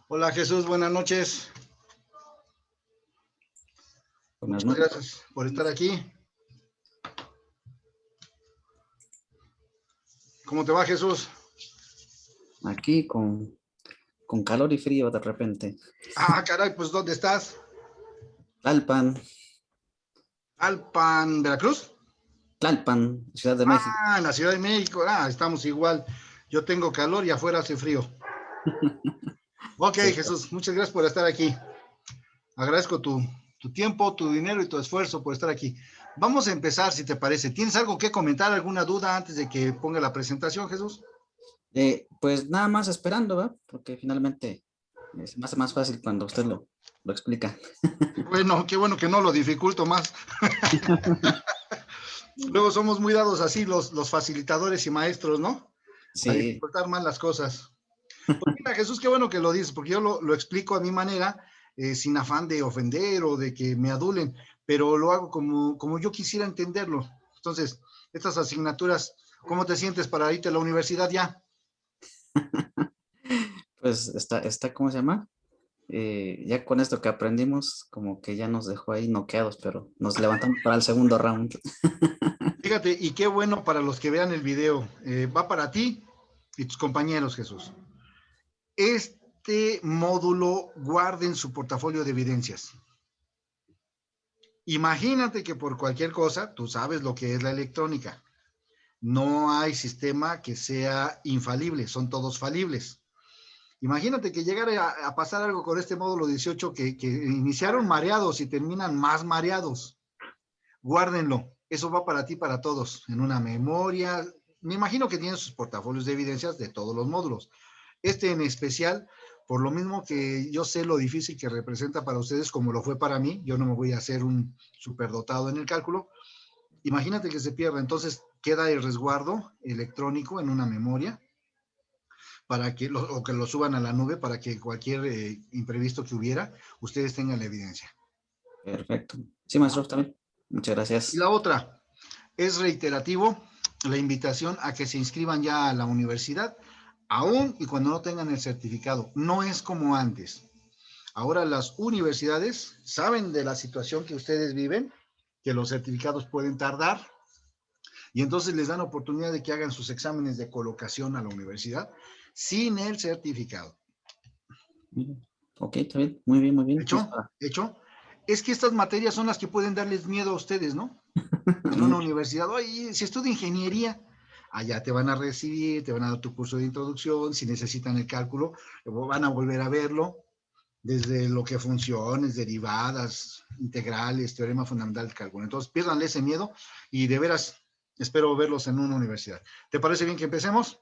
Hola Jesús, buenas noches. Buenas Muchas noches. gracias por estar aquí. ¿Cómo te va, Jesús? Aquí con calor y frío de repente. Ah, caray, pues ¿dónde estás? Tlalpan, Alpan, Veracruz. Tlalpan, Ciudad de México. Ah, en la Ciudad de México. Ah, estamos igual. Yo tengo calor y afuera hace frío. Ok, Sí, Jesús, muchas gracias por estar aquí. Agradezco tu tiempo, tu dinero y tu esfuerzo por estar aquí. Vamos a empezar, si te parece. ¿Tienes algo que comentar, alguna duda antes de que ponga la presentación, Jesús? pues nada más esperando, ¿va? Porque finalmente se me hace más fácil cuando usted lo explica. Bueno, qué bueno que no lo dificulto más. Luego somos muy dados así los facilitadores y maestros, ¿no? A Sí, dificultar más las cosas. Pues mira, Jesús, qué bueno que lo dices, porque yo lo explico a mi manera, sin afán de ofender o de que me adulen, pero lo hago como yo quisiera entenderlo. Entonces, estas asignaturas, ¿cómo te sientes para irte a la universidad ya? pues está, ¿cómo se llama? Ya con esto que aprendimos, como que ya nos dejó ahí noqueados, pero nos levantamos para el segundo round. Fíjate, y qué bueno para los que vean el video. Va para ti y tus compañeros, Jesús. Este módulo guarden su portafolio de evidencias. Imagínate que por cualquier cosa, tú sabes lo que es la electrónica. No hay sistema que sea infalible, son todos falibles. Imagínate que llegara a pasar algo con este módulo 18 que iniciaron mareados y terminan más mareados. Guárdenlo. Eso va para ti, para todos, en una memoria. Me imagino que tienen sus portafolios de evidencias de todos los módulos. Este en especial, por lo mismo que yo sé lo difícil que representa para ustedes, como lo fue para mí, yo no me voy a hacer un superdotado en el cálculo. Imagínate que se pierda, entonces queda el resguardo electrónico en una memoria para que o que lo suban a la nube para que cualquier imprevisto que hubiera, ustedes tengan la evidencia. Perfecto. Sí, maestro, también. Muchas Y gracias. la otra, es reiterativo la invitación a que se inscriban ya a la universidad, aún y cuando no tengan el certificado. No es como antes. Ahora las universidades saben de la situación que ustedes viven, que los certificados pueden tardar, y entonces les dan oportunidad de que hagan sus exámenes de colocación a la universidad sin el certificado. Ok, está bien. Muy bien, muy bien. Entonces, ¿Hecho? ¿Hecho? Es que estas materias son las que pueden darles miedo a ustedes, ¿no? En una mucho. universidad, oye, si estudio ingeniería, allá te van a recibir, te van a dar tu curso de introducción, si necesitan el cálculo, van a volver a verlo, desde lo que funciones, derivadas, integrales, teorema fundamental del cálculo. Entonces, piérdanle ese miedo y de veras espero verlos en una universidad. ¿Te parece bien que empecemos?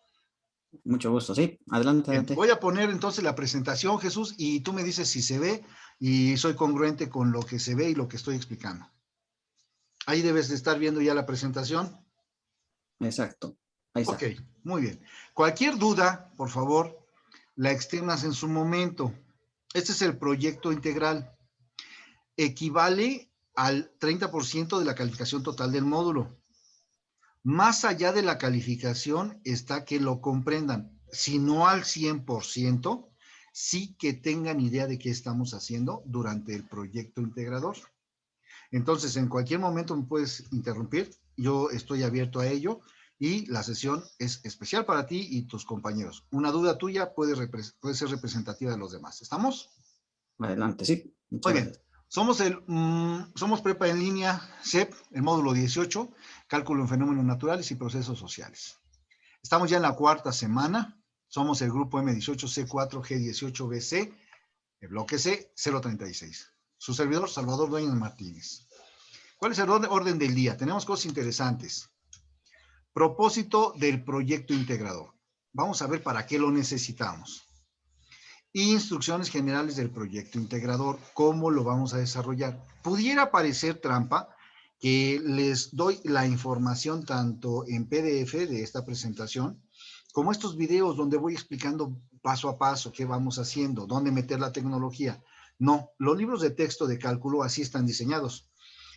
Mucho gusto. Sí, adelante, Bien, adelante. voy a poner entonces la presentación, Jesús, y tú me dices si se ve y soy congruente con lo que se ve y lo que estoy explicando. Ahí debes de estar viendo ya la presentación. Exacto. Ahí Ok, está. muy bien. Cualquier duda, por favor, la externas en su momento. Este es el proyecto integral. Equivale al 30% de la calificación total del módulo. Más allá de la calificación está que lo comprendan, si no al 100%, sí que tengan idea de qué estamos haciendo durante el proyecto integrador. Entonces, en cualquier momento me puedes interrumpir, yo estoy abierto a ello y la sesión es especial para ti y tus compañeros. Una duda tuya puede ser representativa de los demás. ¿Estamos? Adelante, sí. Muy Muchas bien. gracias. Somos Prepa en línea, CEP, el módulo 18, Cálculo en Fenómenos Naturales y Procesos Sociales. Estamos ya en la cuarta semana. Somos el grupo M18C4G18BC, el bloque C036. Su servidor, Salvador Dueñas Martínez. ¿Cuál es el orden del día? Tenemos cosas interesantes. Propósito del proyecto integrador. Vamos a ver para qué lo necesitamos. Instrucciones generales del proyecto integrador. ¿Cómo lo vamos a desarrollar? Pudiera parecer trampa que les doy la información tanto en PDF de esta presentación, como estos videos donde voy explicando paso a paso qué vamos haciendo, dónde meter la tecnología. No, los libros de texto de cálculo así están diseñados.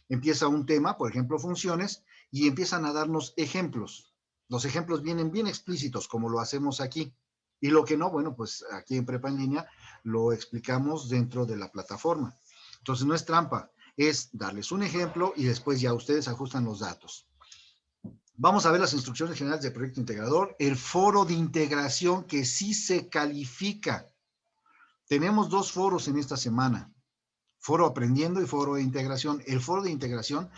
Empieza un tema, por ejemplo, funciones, y empiezan a darnos ejemplos. Los ejemplos vienen bien explícitos, como lo hacemos aquí. Y lo que no, bueno, pues aquí en Prepa en Línea lo explicamos dentro de la plataforma. Entonces no es trampa, es darles un ejemplo y después ya ustedes ajustan los datos. Vamos a ver las instrucciones generales del proyecto integrador, el foro de integración que sí se califica. Tenemos 2 foros en esta semana, foro aprendiendo y foro de integración. El foro de integración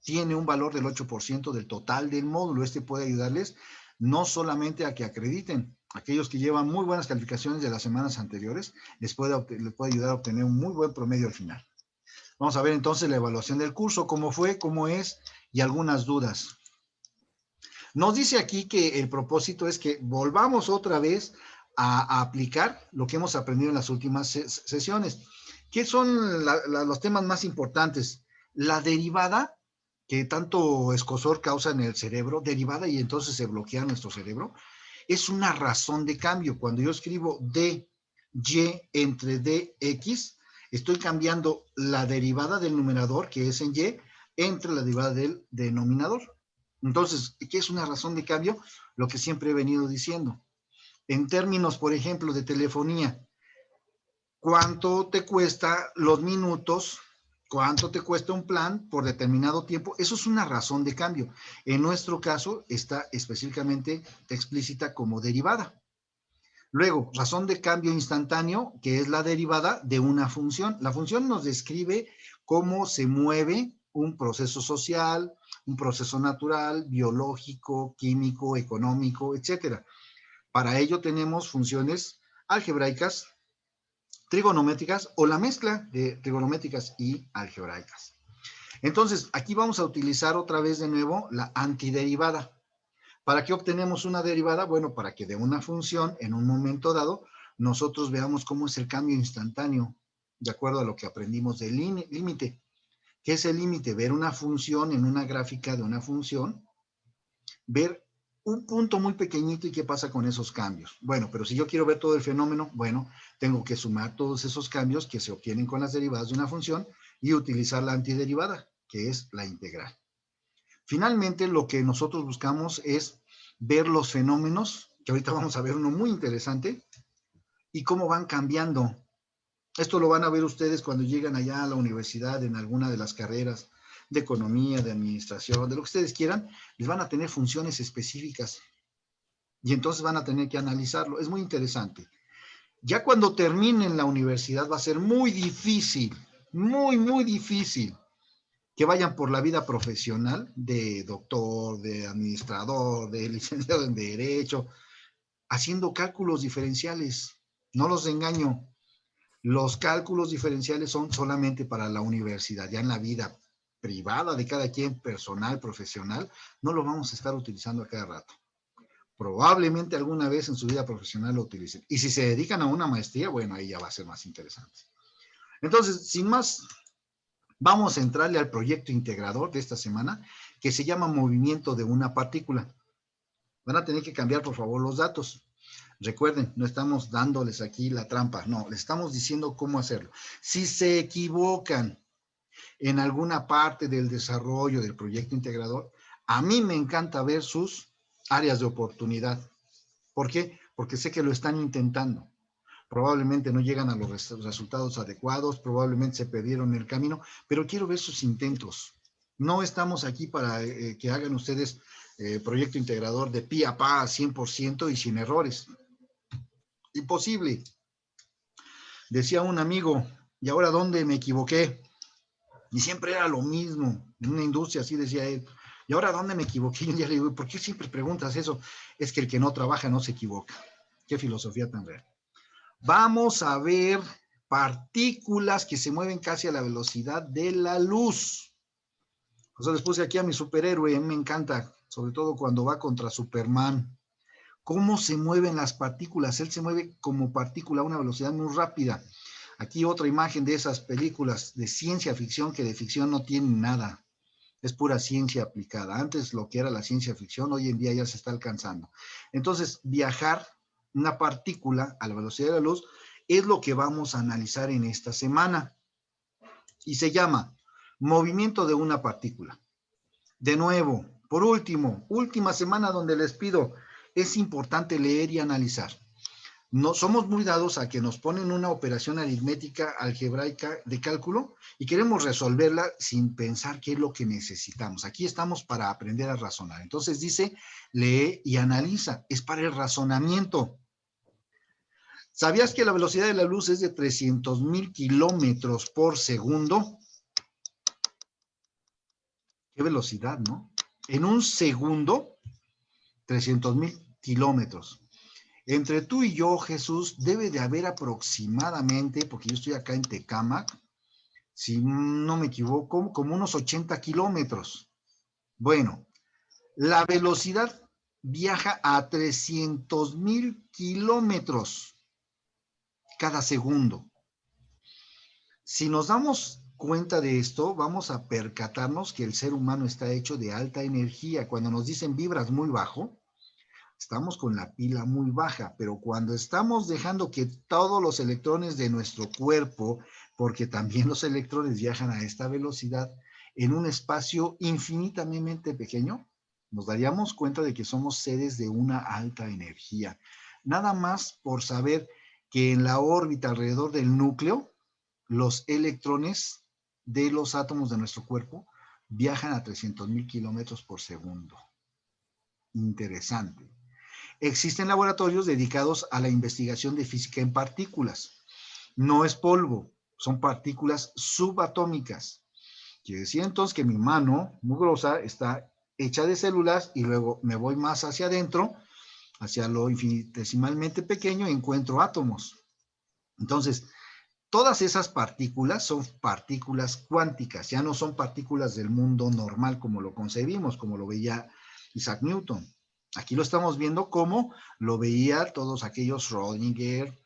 tiene un valor del 8% del total del módulo. Este puede ayudarles no solamente a que acrediten, aquellos que llevan muy buenas calificaciones de las semanas anteriores, les puede ayudar a obtener un muy buen promedio al final. Vamos a ver entonces la evaluación del curso, cómo fue, cómo es y algunas dudas. Nos dice aquí que el propósito es que volvamos otra vez a aplicar lo que hemos aprendido en las últimas sesiones. ¿Qué son los temas más importantes? La derivada, que tanto escozor causa en el cerebro, derivada y entonces se bloquea nuestro cerebro, es una razón de cambio. Cuando yo escribo dy entre dx, estoy cambiando la derivada del numerador, que es en y, entre la derivada del denominador. Entonces, ¿qué es una razón de cambio? Lo que siempre he venido diciendo. En términos, por ejemplo, de telefonía, ¿cuánto te cuesta los minutos? ¿Cuánto te cuesta un plan por determinado tiempo? Eso es una razón de cambio. En nuestro caso está específicamente explícita como derivada. Luego, razón de cambio instantáneo, que es la derivada de una función. La función nos describe cómo se mueve un proceso social, un proceso natural, biológico, químico, económico, etcétera. Para ello tenemos funciones algebraicas, trigonométricas o la mezcla de trigonométricas y algebraicas. Entonces, aquí vamos a utilizar otra vez de nuevo la antiderivada. ¿Para qué obtenemos una derivada? Bueno, para que de una función en un momento dado nosotros veamos cómo es el cambio instantáneo, de acuerdo a lo que aprendimos del límite. ¿Qué es el límite? Ver una función en una gráfica de una función, ver un punto muy pequeñito y qué pasa con esos cambios. Bueno, pero si yo quiero ver todo el fenómeno, bueno, tengo que sumar todos esos cambios que se obtienen con las derivadas de una función y utilizar la antiderivada, que es la integral. Finalmente, lo que nosotros buscamos es ver los fenómenos, que ahorita vamos a ver uno muy interesante, y cómo van cambiando. Esto lo van a ver ustedes cuando llegan allá a la universidad en alguna de las carreras de economía, de administración, de lo que ustedes quieran, les van a tener funciones específicas y entonces van a tener que analizarlo. Es muy interesante. Ya cuando terminen la universidad va a ser muy difícil, muy difícil que vayan por la vida profesional de doctor, de administrador, de licenciado en Derecho, haciendo cálculos diferenciales. No los engaño. Los cálculos diferenciales son solamente para la universidad. Ya en la vida privada de cada quien, personal, profesional, no lo vamos a estar utilizando a cada rato. Probablemente alguna vez en su vida profesional lo utilicen. Y si se dedican a una maestría, bueno, ahí ya va a ser más interesante. Entonces, sin más, vamos a entrarle al proyecto integrador de esta semana, que se llama movimiento de una partícula. Van a tener que cambiar, por favor, los datos. Recuerden, no estamos dándoles aquí la trampa, no, les estamos diciendo cómo hacerlo. Si se equivocan en alguna parte del desarrollo del proyecto integrador, a mí me encanta ver sus áreas de oportunidad. ¿Por qué? Porque sé que lo están intentando. Probablemente no llegan a los resultados adecuados, probablemente se perdieron el camino, pero quiero ver sus intentos. No estamos aquí para que hagan ustedes proyecto integrador de pi a pa 100% y sin errores. Imposible. Decía un amigo, ¿y ahora dónde me equivoqué? Y siempre era lo mismo, en una industria así decía él. ¿Y ahora dónde me equivoqué? Y un día le digo, ¿por qué siempre preguntas eso? Es que el que no trabaja no se equivoca. Qué filosofía tan real. Vamos a ver partículas que se mueven casi a la velocidad de la luz. O sea, les puse aquí a mi superhéroe, me encanta, sobre todo cuando va contra Superman. ¿Cómo se mueven las partículas? Él se mueve como partícula a una velocidad muy rápida. Aquí otra imagen de esas películas de ciencia ficción que de ficción no tienen nada. Es pura ciencia aplicada. Antes lo que era la ciencia ficción, hoy en día ya se está alcanzando. Entonces, viajar una partícula a la velocidad de la luz es lo que vamos a analizar en esta semana. Y se llama movimiento de una partícula. De nuevo, por último, última semana donde les pido, es importante leer y analizar. No, somos muy dados a que nos ponen una operación aritmética, algebraica de cálculo y queremos resolverla sin pensar qué es lo que necesitamos. Aquí estamos para aprender a razonar. Entonces dice, lee y analiza. Es para el razonamiento. ¿Sabías que la velocidad de la luz es de 300,000 kilómetros por segundo? Qué velocidad, ¿no? En un segundo, 300,000 kilómetros. Entre tú y yo, Jesús, debe de haber aproximadamente, porque yo estoy acá en Tecámac, si no me equivoco, como unos 80 kilómetros. Bueno, la velocidad viaja a 300,000 kilómetros cada segundo. Si nos damos cuenta de esto, vamos a percatarnos que el ser humano está hecho de alta energía. Cuando nos dicen vibras muy bajo, estamos con la pila muy baja, pero cuando estamos dejando que todos los electrones de nuestro cuerpo, porque también los electrones viajan a esta velocidad, en un espacio infinitamente pequeño, nos daríamos cuenta de que somos seres de una alta energía. Nada más por saber que en la órbita alrededor del núcleo, los electrones de los átomos de nuestro cuerpo viajan a 300,000 kilómetros por segundo. Interesante. Existen laboratorios dedicados a la investigación de física en partículas. No es polvo, son partículas subatómicas. Quiere decir entonces que mi mano mugrosa está hecha de células y luego me voy más hacia adentro, hacia lo infinitesimalmente pequeño y encuentro átomos. Entonces, todas esas partículas son partículas cuánticas, ya no son partículas del mundo normal como lo concebimos, como lo veía Isaac Newton. Aquí lo estamos viendo como lo veía todos aquellos Schrödinger,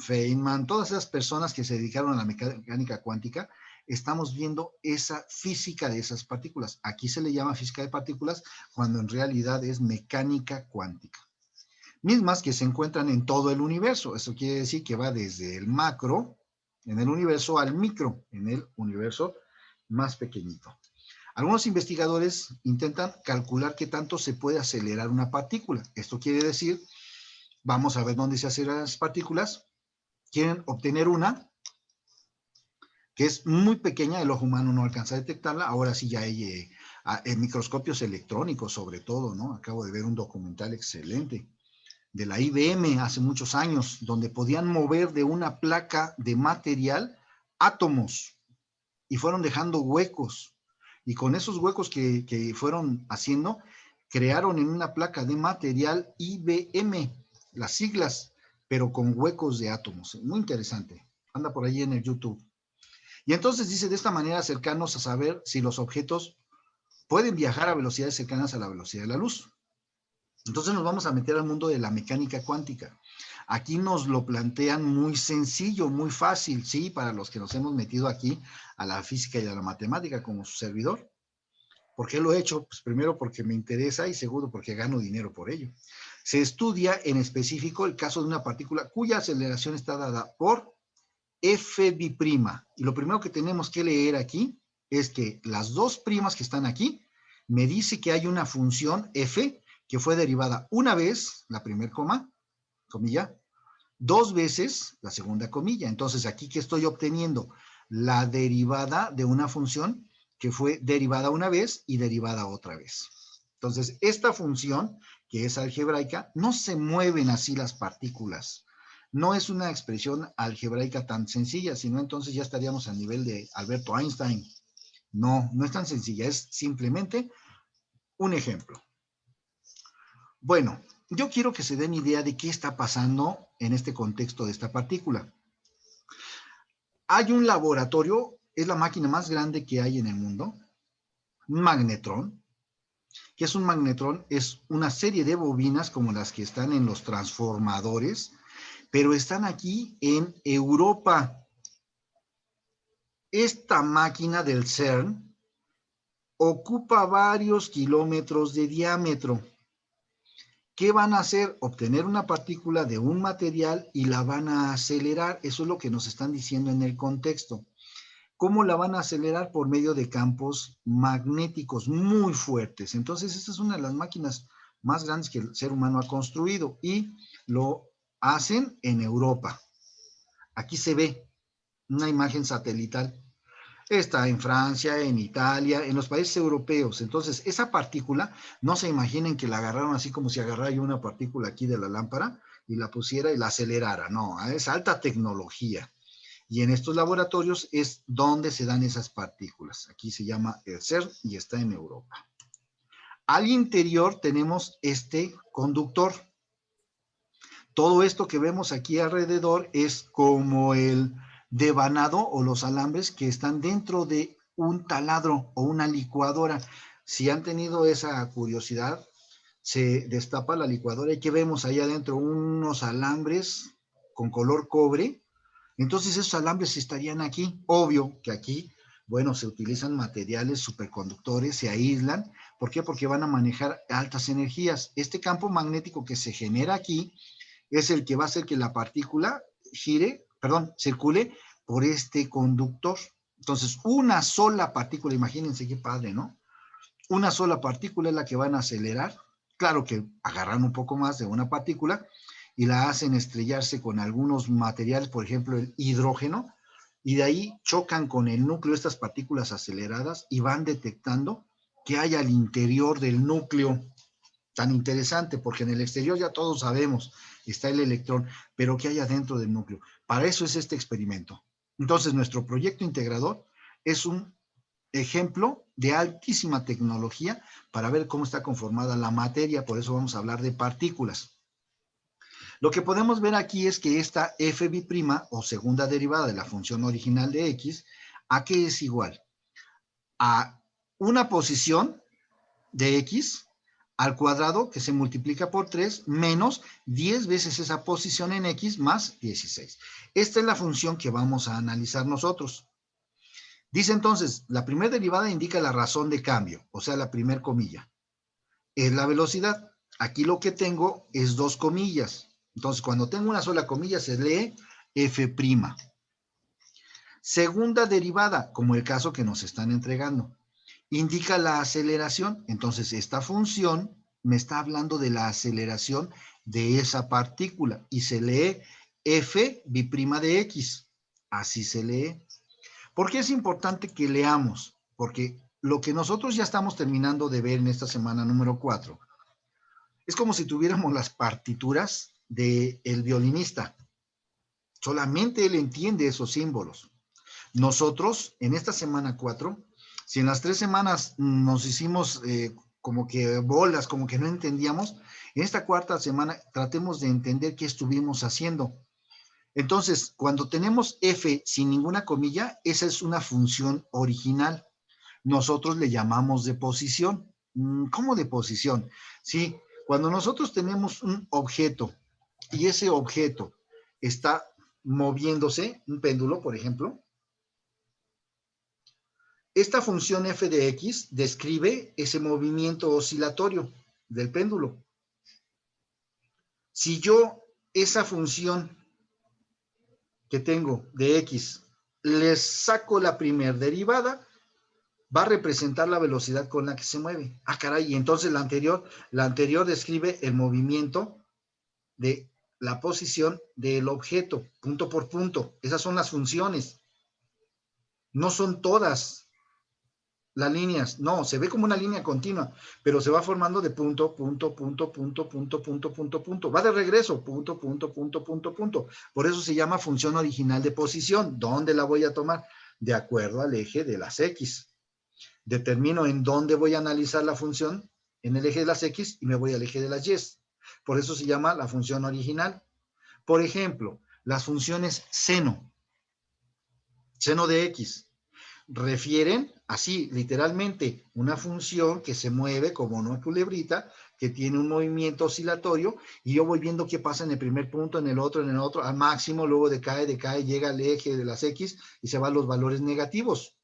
Feynman, todas esas personas que se dedicaron a la mecánica cuántica. Estamos viendo esa física de esas partículas. Aquí se le llama física de partículas cuando en realidad es mecánica cuántica. Mismas que se encuentran en todo el universo. Eso quiere decir que va desde el macro en el universo al micro en el universo más pequeñito. Algunos investigadores intentan calcular qué tanto se puede acelerar una partícula. Esto quiere decir, vamos a ver dónde se aceleran las partículas. Quieren obtener una que es muy pequeña, el ojo humano no alcanza a detectarla. Ahora sí ya hay microscopios electrónicos sobre todo, ¿no? Acabo de ver un documental excelente de la IBM hace muchos años, donde podían mover de una placa de material átomos y fueron dejando huecos. Y con esos huecos que fueron haciendo, crearon en una placa de material IBM, las siglas, pero con huecos de átomos. Muy interesante. Anda por ahí en el YouTube. Y entonces dice, de esta manera acercarnos a saber si los objetos pueden viajar a velocidades cercanas a la velocidad de la luz. Entonces nos vamos a meter al mundo de la mecánica cuántica. Aquí nos lo plantean muy sencillo, muy fácil, ¿sí? Para los que nos hemos metido aquí a la física y a la matemática como su servidor. ¿Por qué lo he hecho? Pues primero porque me interesa y segundo porque gano dinero por ello. Se estudia en específico el caso de una partícula cuya aceleración está dada por F'B'. Y lo primero que tenemos que leer aquí es que las dos primas que están aquí me dice que hay una función F que fue derivada una vez, la primer comilla, dos veces la segunda comilla. Entonces, aquí que estoy obteniendo la derivada de una función que fue derivada una vez y derivada otra vez. Entonces, esta función, que es algebraica, no se mueven así las partículas. No es una expresión algebraica tan sencilla, sino entonces ya estaríamos a nivel de Alberto Einstein. No, no es tan sencilla, es simplemente un ejemplo. Bueno, yo quiero que se den idea de qué está pasando en este contexto de esta partícula. Hay un laboratorio, es la máquina más grande que hay en el mundo, un magnetrón. ¿Qué es un magnetrón? Es una serie de bobinas como las que están en los transformadores, pero están aquí en Europa. Esta máquina del CERN ocupa varios kilómetros de diámetro. ¿Qué van a hacer? Obtener una partícula de un material y la van a acelerar. Eso es lo que nos están diciendo en el contexto. ¿Cómo la van a acelerar? Por medio de campos magnéticos muy fuertes. Entonces, esta es una de las máquinas más grandes que el ser humano ha construido y lo hacen en Europa. Aquí se ve una imagen satelital. Está en Francia, en Italia, en los países europeos. Entonces, esa partícula, no se imaginen que la agarraron así como si agarrara yo una partícula aquí de la lámpara y la pusiera y la acelerara. No, es alta tecnología. Y en estos laboratorios es donde se dan esas partículas. Aquí se llama el CERN y está en Europa. Al interior tenemos este conductor. Todo esto que vemos aquí alrededor es como el devanado o los alambres que están dentro de un taladro o una licuadora. Si han tenido esa curiosidad, se destapa la licuadora y que vemos ahí adentro unos alambres con color cobre. Entonces esos alambres estarían aquí. Obvio que aquí, bueno, se utilizan materiales superconductores, se aíslan. ¿Por qué? Porque van a manejar altas energías. Este campo magnético que se genera aquí es el que va a hacer que la partícula circule por este conductor. Entonces, una sola partícula, imagínense qué padre, ¿no? Una sola partícula es la que van a acelerar. Claro que agarran un poco más de una partícula y la hacen estrellarse con algunos materiales, por ejemplo, el hidrógeno, y de ahí chocan con el núcleo estas partículas aceleradas y van detectando qué hay al interior del núcleo. Tan interesante, porque en el exterior ya todos sabemos, está el electrón, pero ¿qué hay adentro del núcleo? Para eso es este experimento. Entonces, nuestro proyecto integrador es un ejemplo de altísima tecnología para ver cómo está conformada la materia, por eso vamos a hablar de partículas. Lo que podemos ver aquí es que esta f' o segunda derivada de la función original de x, ¿a qué es igual? A una posición de x al cuadrado que se multiplica por 3 menos 10 veces esa posición en x más 16. Esta es la función que vamos a analizar nosotros. Dice entonces, la primera derivada indica la razón de cambio, o sea, la primera comilla. Es la velocidad. Aquí lo que tengo es dos comillas. Entonces, cuando tengo una sola comilla, se lee f'. Segunda derivada, como el caso que nos están entregando, indica la aceleración. Entonces, esta función me está hablando de la aceleración de esa partícula y se lee f' de x. Así se lee. ¿Por qué es importante que leamos? Porque lo que nosotros ya estamos terminando de ver en esta semana número 4 es como si tuviéramos las partituras del violinista. Solamente él entiende esos símbolos. Nosotros, en esta semana 4, si en las 3 semanas nos hicimos como que bolas, como que no entendíamos, en esta cuarta semana tratemos de entender qué estuvimos haciendo. Entonces, cuando tenemos f sin ninguna comilla, esa es una función original. Nosotros le llamamos de posición. ¿Cómo de posición? Sí, cuando nosotros tenemos un objeto y ese objeto está moviéndose, un péndulo, por ejemplo, esta función f de x describe ese movimiento oscilatorio del péndulo. Si yo esa función que tengo de x le saco la primera derivada, va a representar la velocidad con la que se mueve. Ah, caray, y entonces la anterior describe el movimiento de la posición del objeto, punto por punto. Esas son las funciones. No son todas las líneas, no, se ve como una línea continua, pero se va formando de punto, punto, punto, punto, punto, punto, punto, punto. Va de regreso, punto, punto, punto, punto, punto. Por eso se llama función original de posición. ¿Dónde la voy a tomar? De acuerdo al eje de las X. Determino en dónde voy a analizar la función, en el eje de las X, y me voy al eje de las Y. Por eso se llama la función original. Por ejemplo, las funciones seno de X, refieren así, literalmente, una función que se mueve como una culebrita, que tiene un movimiento oscilatorio, y yo voy viendo qué pasa en el primer punto, en el otro, al máximo, luego decae, llega al eje de las X y se van los valores negativos.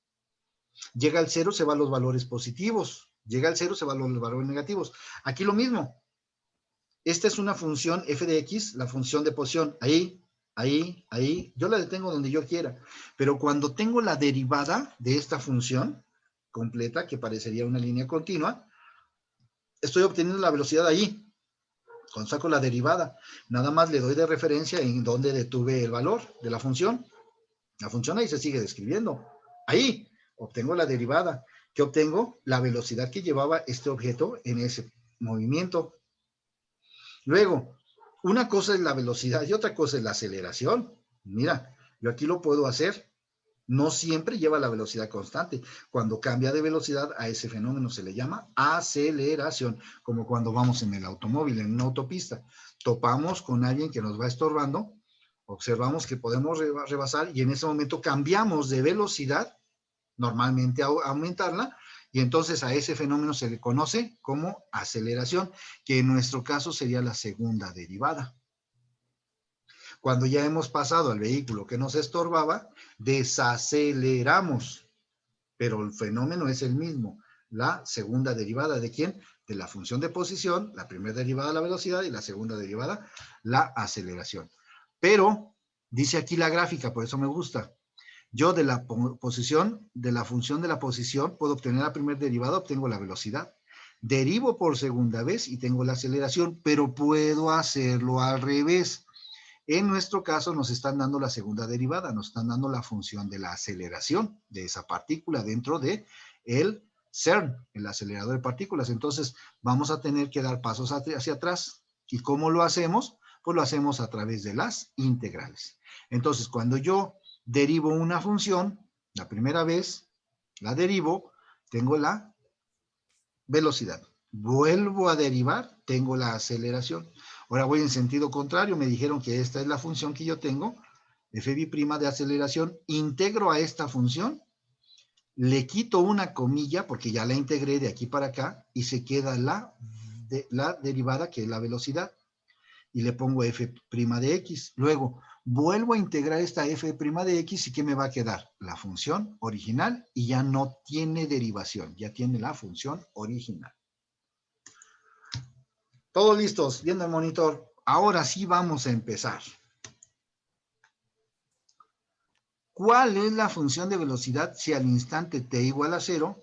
Llega al cero, se van los valores positivos. Llega al cero, se van los valores negativos. Aquí lo mismo. Esta es una función f de x, la función de posición. Ahí, yo la detengo donde yo quiera. Pero cuando tengo la derivada de esta función completa, que parecería una línea continua, estoy obteniendo la velocidad ahí. Cuando saco la derivada, nada más le doy de referencia en donde detuve el valor de la función. La función ahí se sigue describiendo. Ahí obtengo la derivada. ¿Qué obtengo? La velocidad que llevaba este objeto en ese movimiento. Luego, una cosa es la velocidad y otra cosa es la aceleración. Mira, yo aquí lo puedo hacer. No siempre lleva la velocidad constante. Cuando cambia de velocidad, a ese fenómeno se le llama aceleración, como cuando vamos en el automóvil, en una autopista. Topamos con alguien que nos va estorbando, observamos que podemos rebasar y en ese momento cambiamos de velocidad, normalmente aumentarla, y entonces a ese fenómeno se le conoce como aceleración, que en nuestro caso sería la segunda derivada. Cuando ya hemos pasado al vehículo que nos estorbaba, desaceleramos, pero el fenómeno es el mismo. La segunda derivada, ¿de quién? De la función de posición, la primera derivada la velocidad y la segunda derivada la aceleración. Pero, dice aquí la gráfica, por eso me gusta. Yo de la posición, de la función de la posición, puedo obtener la primera derivada, obtengo la velocidad. Derivo por segunda vez y tengo la aceleración, pero puedo hacerlo al revés. En nuestro caso nos están dando la segunda derivada, nos están dando la función de la aceleración de esa partícula dentro de el CERN, el acelerador de partículas. Entonces vamos a tener que dar pasos hacia atrás. ¿Y cómo lo hacemos? Pues lo hacemos a través de las integrales. Entonces cuando yo derivo una función, la primera vez la derivo, tengo la velocidad. Vuelvo a derivar, tengo la aceleración. Ahora voy en sentido contrario, me dijeron que esta es la función que yo tengo, fb' de aceleración, integro a esta función, le quito una comilla porque ya la integré de aquí para acá y se queda la derivada que es la velocidad y le pongo f' de x. Luego vuelvo a integrar esta f' de x y ¿qué me va a quedar? La función original y ya no tiene derivación, ya tiene la función original. Todos listos, viendo el monitor. Ahora sí vamos a empezar. ¿Cuál es la función de velocidad si al instante t igual a 0,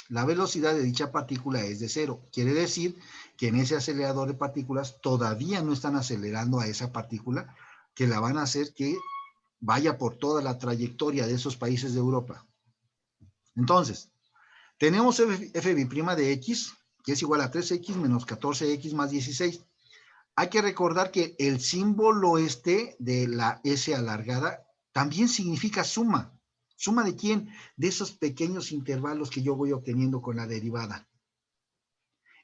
la velocidad de dicha partícula es de 0? Quiere decir que en ese acelerador de partículas todavía no están acelerando a esa partícula, que la van a hacer que vaya por toda la trayectoria de esos países de Europa. Entonces, tenemos fb' de x, que es igual a 3x menos 14x más 16. Hay que recordar que el símbolo de la S alargada también significa suma. ¿Suma de quién? De esos pequeños intervalos que yo voy obteniendo con la derivada.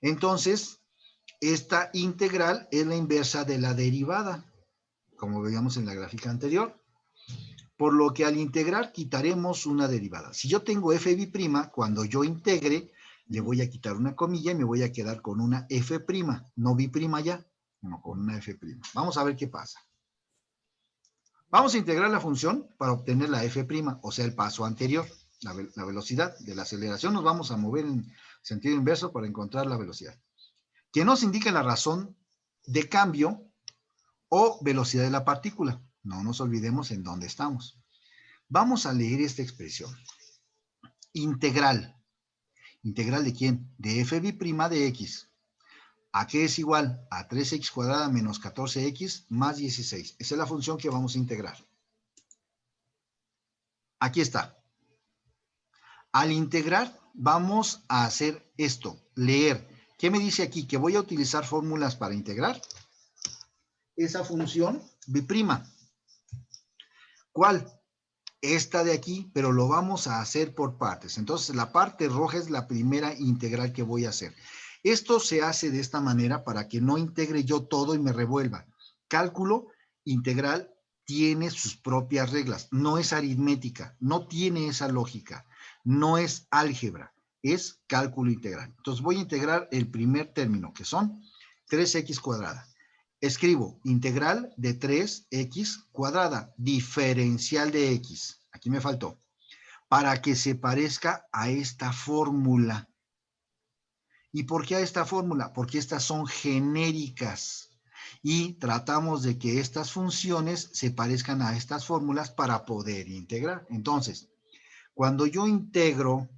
Entonces, esta integral es la inversa de la derivada, como veíamos en la gráfica anterior. Por lo que al integrar quitaremos una derivada. Si yo tengo fb', cuando yo integre, le voy a quitar una comilla y me voy a quedar con una f', no b' ya, no, con una f'. Vamos a ver qué pasa. Vamos a integrar la función para obtener la f', o sea, el paso anterior, la velocidad de la aceleración. Nos vamos a mover en sentido inverso para encontrar la velocidad, que nos indica la razón de cambio o velocidad de la partícula. No nos olvidemos en dónde estamos. Vamos a leer esta expresión. Integral. ¿Integral de quién? De fb' de x. ¿A qué es igual? A 3x cuadrada menos 14x más 16. Esa es la función que vamos a integrar. Aquí está. Al integrar, vamos a hacer esto, leer. ¿Qué me dice aquí? Que voy a utilizar fórmulas para integrar esa función b'. ¿Cuál? Esta de aquí, pero lo vamos a hacer por partes. Entonces, la parte roja es la primera integral que voy a hacer. Esto se hace de esta manera para que no integre yo todo y me revuelva. Cálculo integral tiene sus propias reglas. No es aritmética, no tiene esa lógica, no es álgebra, es cálculo integral. Entonces, voy a integrar el primer término, que son 3x cuadrada. Escribo integral de 3x cuadrada, diferencial de x. Aquí me faltó. Para que se parezca a esta fórmula. ¿Y por qué a esta fórmula? Porque estas son genéricas. Y tratamos de que estas funciones se parezcan a estas fórmulas para poder integrar. Entonces, cuando yo integro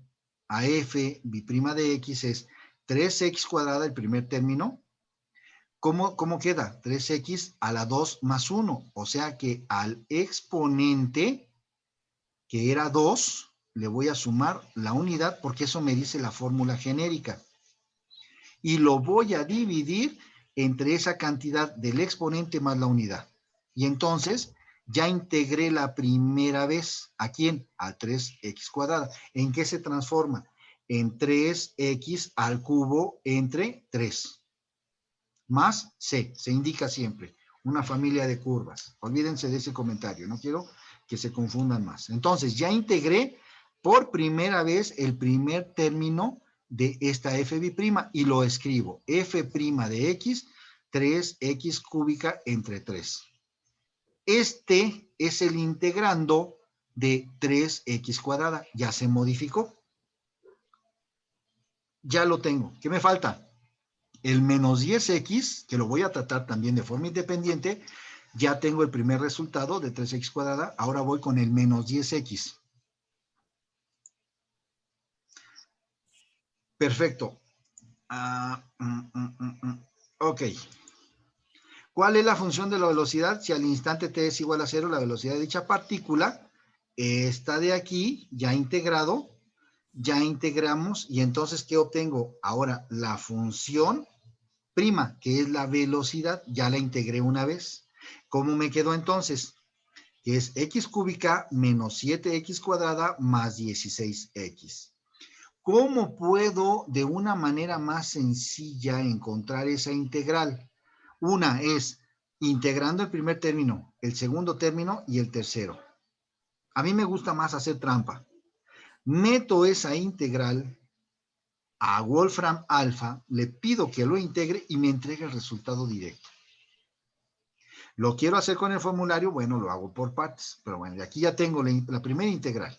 a f' de x es 3x cuadrada, el primer término, ¿Cómo queda? 3x a la 2 más 1. O sea que al exponente, que era 2, le voy a sumar la unidad porque eso me dice la fórmula genérica. Y lo voy a dividir entre esa cantidad del exponente más la unidad. Y entonces ya integré la primera vez. ¿A quién? A 3x cuadrada. ¿En qué se transforma? En 3x al cubo entre 3. Más c, se indica siempre. Una familia de curvas. Olvídense de ese comentario. No quiero que se confundan más. Entonces ya integré por primera vez el primer término de esta f' y lo escribo. F' de x, 3x cúbica entre 3. Este es el integrando de 3x cuadrada. Ya se modificó. Ya lo tengo. ¿Qué me falta? El menos 10x, que lo voy a tratar también de forma independiente. Ya tengo el primer resultado de 3x cuadrada. Ahora voy con el menos 10x. Perfecto. Ok. ¿Cuál es la función de la velocidad? Si al instante t es igual a 0, la velocidad de dicha partícula, esta de aquí, ya integrado, ya integramos, y entonces, ¿qué obtengo? Ahora, la función prima, que es la velocidad, ya la integré una vez. ¿Cómo me quedó entonces? Que es x cúbica menos 7x cuadrada más 16x. ¿Cómo puedo de una manera más sencilla encontrar esa integral? Una es integrando el primer término, el segundo término y el tercero. A mí me gusta más hacer trampa. Meto esa integral a Wolfram Alpha, le pido que lo integre y me entregue el resultado directo. Lo quiero hacer con el formulario, bueno, lo hago por partes, pero bueno, aquí ya tengo la primera integral.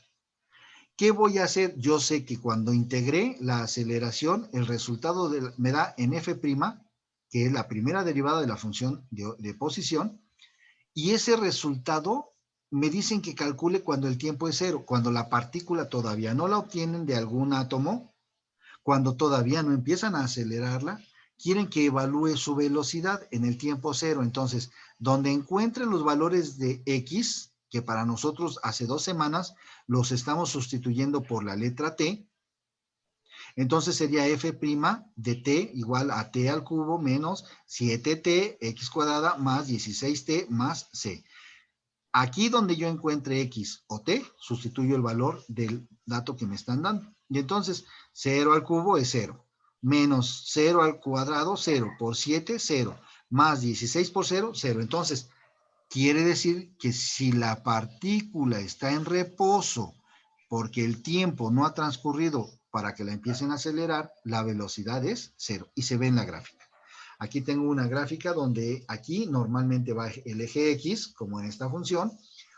¿Qué voy a hacer? Yo sé que cuando integré la aceleración, el resultado me da en f', que es la primera derivada de la función de posición, y ese resultado me dicen que calcule cuando el tiempo es 0, cuando la partícula todavía no la obtienen de algún átomo, cuando todavía no empiezan a acelerarla, quieren que evalúe su velocidad en el tiempo 0. Entonces, donde encuentren los valores de x, que para nosotros hace 2 semanas los estamos sustituyendo por la letra t, entonces sería f' de t igual a t al cubo menos 7t x cuadrada más 16t más c. Aquí donde yo encuentre x o t, sustituyo el valor del dato que me están dando. Y entonces 0 al cubo es 0, menos 0 al cuadrado, 0, por 7, 0, más 16 por 0, 0. Entonces, quiere decir que si la partícula está en reposo porque el tiempo no ha transcurrido para que la empiecen a acelerar, la velocidad es 0 y se ve en la gráfica. Aquí tengo una gráfica donde aquí normalmente va el eje X, como en esta función,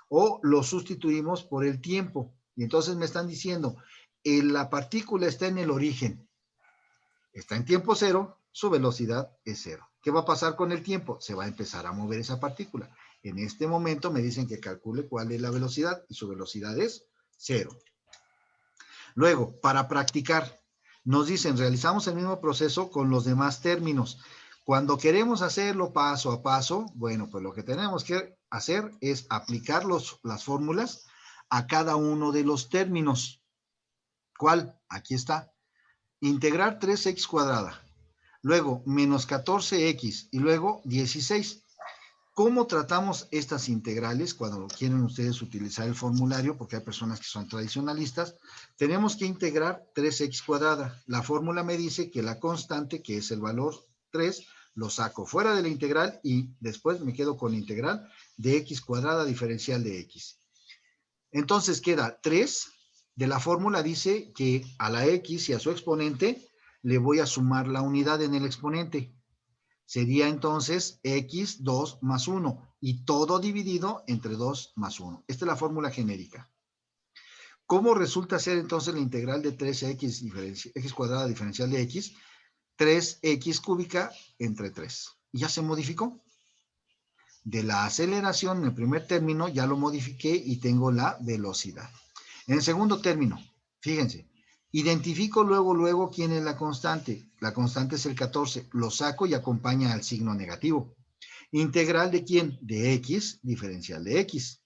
o lo sustituimos por el tiempo. Y entonces me están diciendo, la partícula está en el origen, está en tiempo 0, su velocidad es 0. ¿Qué va a pasar con el tiempo? Se va a empezar a mover esa partícula. En este momento me dicen que calcule cuál es la velocidad y su velocidad es 0. Luego, para practicar, nos dicen, realizamos el mismo proceso con los demás términos. Cuando queremos hacerlo paso a paso, bueno, pues lo que tenemos que hacer es aplicar las fórmulas a cada uno de los términos. ¿Cuál? Aquí está. Integrar 3x cuadrada, luego menos 14x y luego 16. ¿Cómo tratamos estas integrales cuando quieren ustedes utilizar el formulario? Porque hay personas que son tradicionalistas. Tenemos que integrar 3x cuadrada. La fórmula me dice que la constante, que es el valor 3, lo saco fuera de la integral y después me quedo con la integral de x cuadrada diferencial de x. Entonces queda 3. De la fórmula dice que a la x y a su exponente le voy a sumar la unidad en el exponente. Sería entonces x2 más 1 y todo dividido entre 2 más 1. Esta es la fórmula genérica. ¿Cómo resulta ser entonces la integral de 3x x cuadrada diferencial de x? 3x cúbica entre 3. ¿Y ya se modificó? De la aceleración en el primer término ya lo modifiqué y tengo la velocidad. En el segundo término, fíjense, Identifico luego quién es la constante. La constante es el 14. Lo saco y acompaña al signo negativo. ¿Integral de quién? De x, diferencial de x.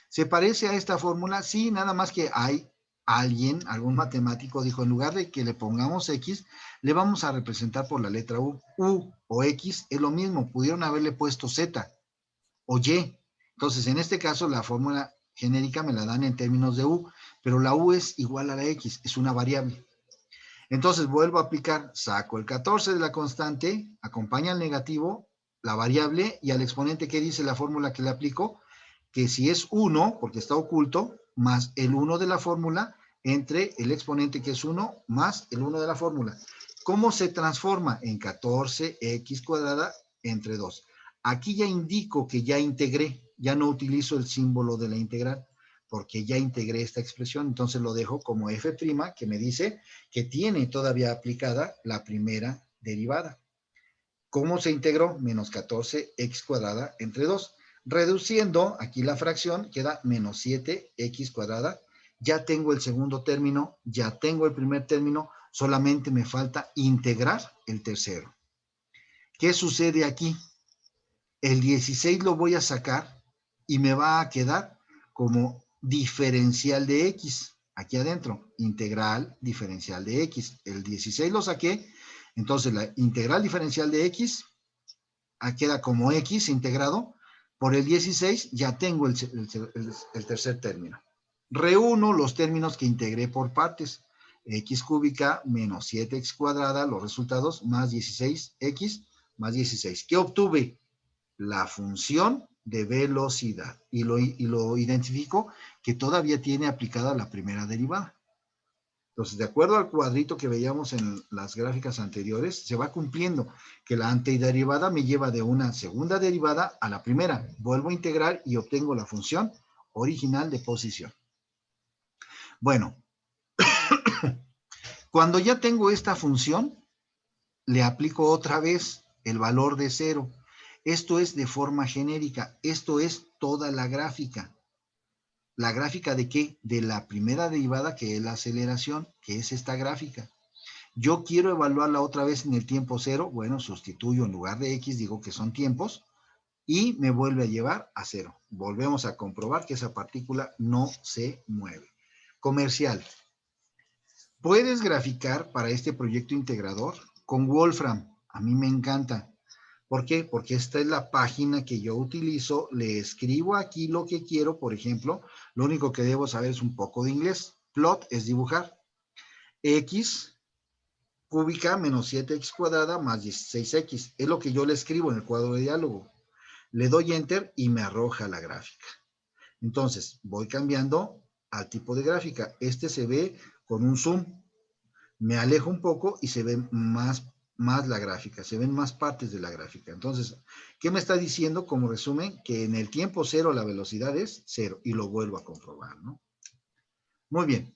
¿Se parece a esta fórmula? Sí, nada más que hay alguien, algún matemático dijo, en lugar de que le pongamos x, le vamos a representar por la letra u. U o x es lo mismo, pudieron haberle puesto z o y. Entonces, en este caso, la fórmula genérica me la dan en términos de u, pero la u es igual a la x, es una variable. Entonces, vuelvo a aplicar, saco el 14 de la constante, acompaña al negativo, la variable, y al exponente, ¿qué dice la fórmula que le aplico? Que si es 1, porque está oculto, más el 1 de la fórmula, entre el exponente que es 1, más el 1 de la fórmula. ¿Cómo se transforma? En 14x cuadrada entre 2. Aquí ya indico que ya integré, ya no utilizo el símbolo de la integral, porque ya integré esta expresión, entonces lo dejo como f', que me dice que tiene todavía aplicada la primera derivada. ¿Cómo se integró? Menos 14x cuadrada entre 2. Reduciendo aquí la fracción, queda menos 7x cuadrada. Ya tengo el segundo término, ya tengo el primer término, solamente me falta integrar el tercero. ¿Qué sucede aquí? El 16 lo voy a sacar y me va a quedar como diferencial de x. Aquí adentro, integral diferencial de x. El 16 lo saqué, entonces la integral diferencial de x queda como x integrado. Por el 16 ya tengo el tercer término. Reúno los términos que integré por partes. X cúbica menos 7x cuadrada, los resultados, más 16x más 16. ¿Qué obtuve? La función de velocidad. Y lo identifico que todavía tiene aplicada la primera derivada. Entonces, de acuerdo al cuadrito que veíamos en las gráficas anteriores, se va cumpliendo que la antiderivada me lleva de una segunda derivada a la primera. Vuelvo a integrar y obtengo la función original de posición. Bueno, cuando ya tengo esta función, le aplico otra vez el valor de 0. Esto es de forma genérica. Esto es toda la gráfica. ¿La gráfica de qué? De la primera derivada, que es la aceleración, que es esta gráfica. Yo quiero evaluarla otra vez en el tiempo 0. Bueno, sustituyo en lugar de x, digo que son tiempos, y me vuelve a llevar a 0. Volvemos a comprobar que esa partícula no se mueve. Comercial. ¿Puedes graficar para este proyecto integrador? Con Wolfram. A mí me encanta. ¿Por qué? Porque esta es la página que yo utilizo. Le escribo aquí lo que quiero, por ejemplo. Lo único que debo saber es un poco de inglés. Plot es dibujar. X cúbica menos 7x cuadrada más 16x. Es lo que yo le escribo en el cuadro de diálogo. Le doy Enter y me arroja la gráfica. Entonces, voy cambiando al tipo de gráfica. Este se ve con un zoom. Me alejo un poco y se ve más la gráfica. Se ven más partes de la gráfica. Entonces, ¿qué me está diciendo como resumen? Que en el tiempo 0 la velocidad es 0. Y lo vuelvo a comprobar, ¿no? Muy bien.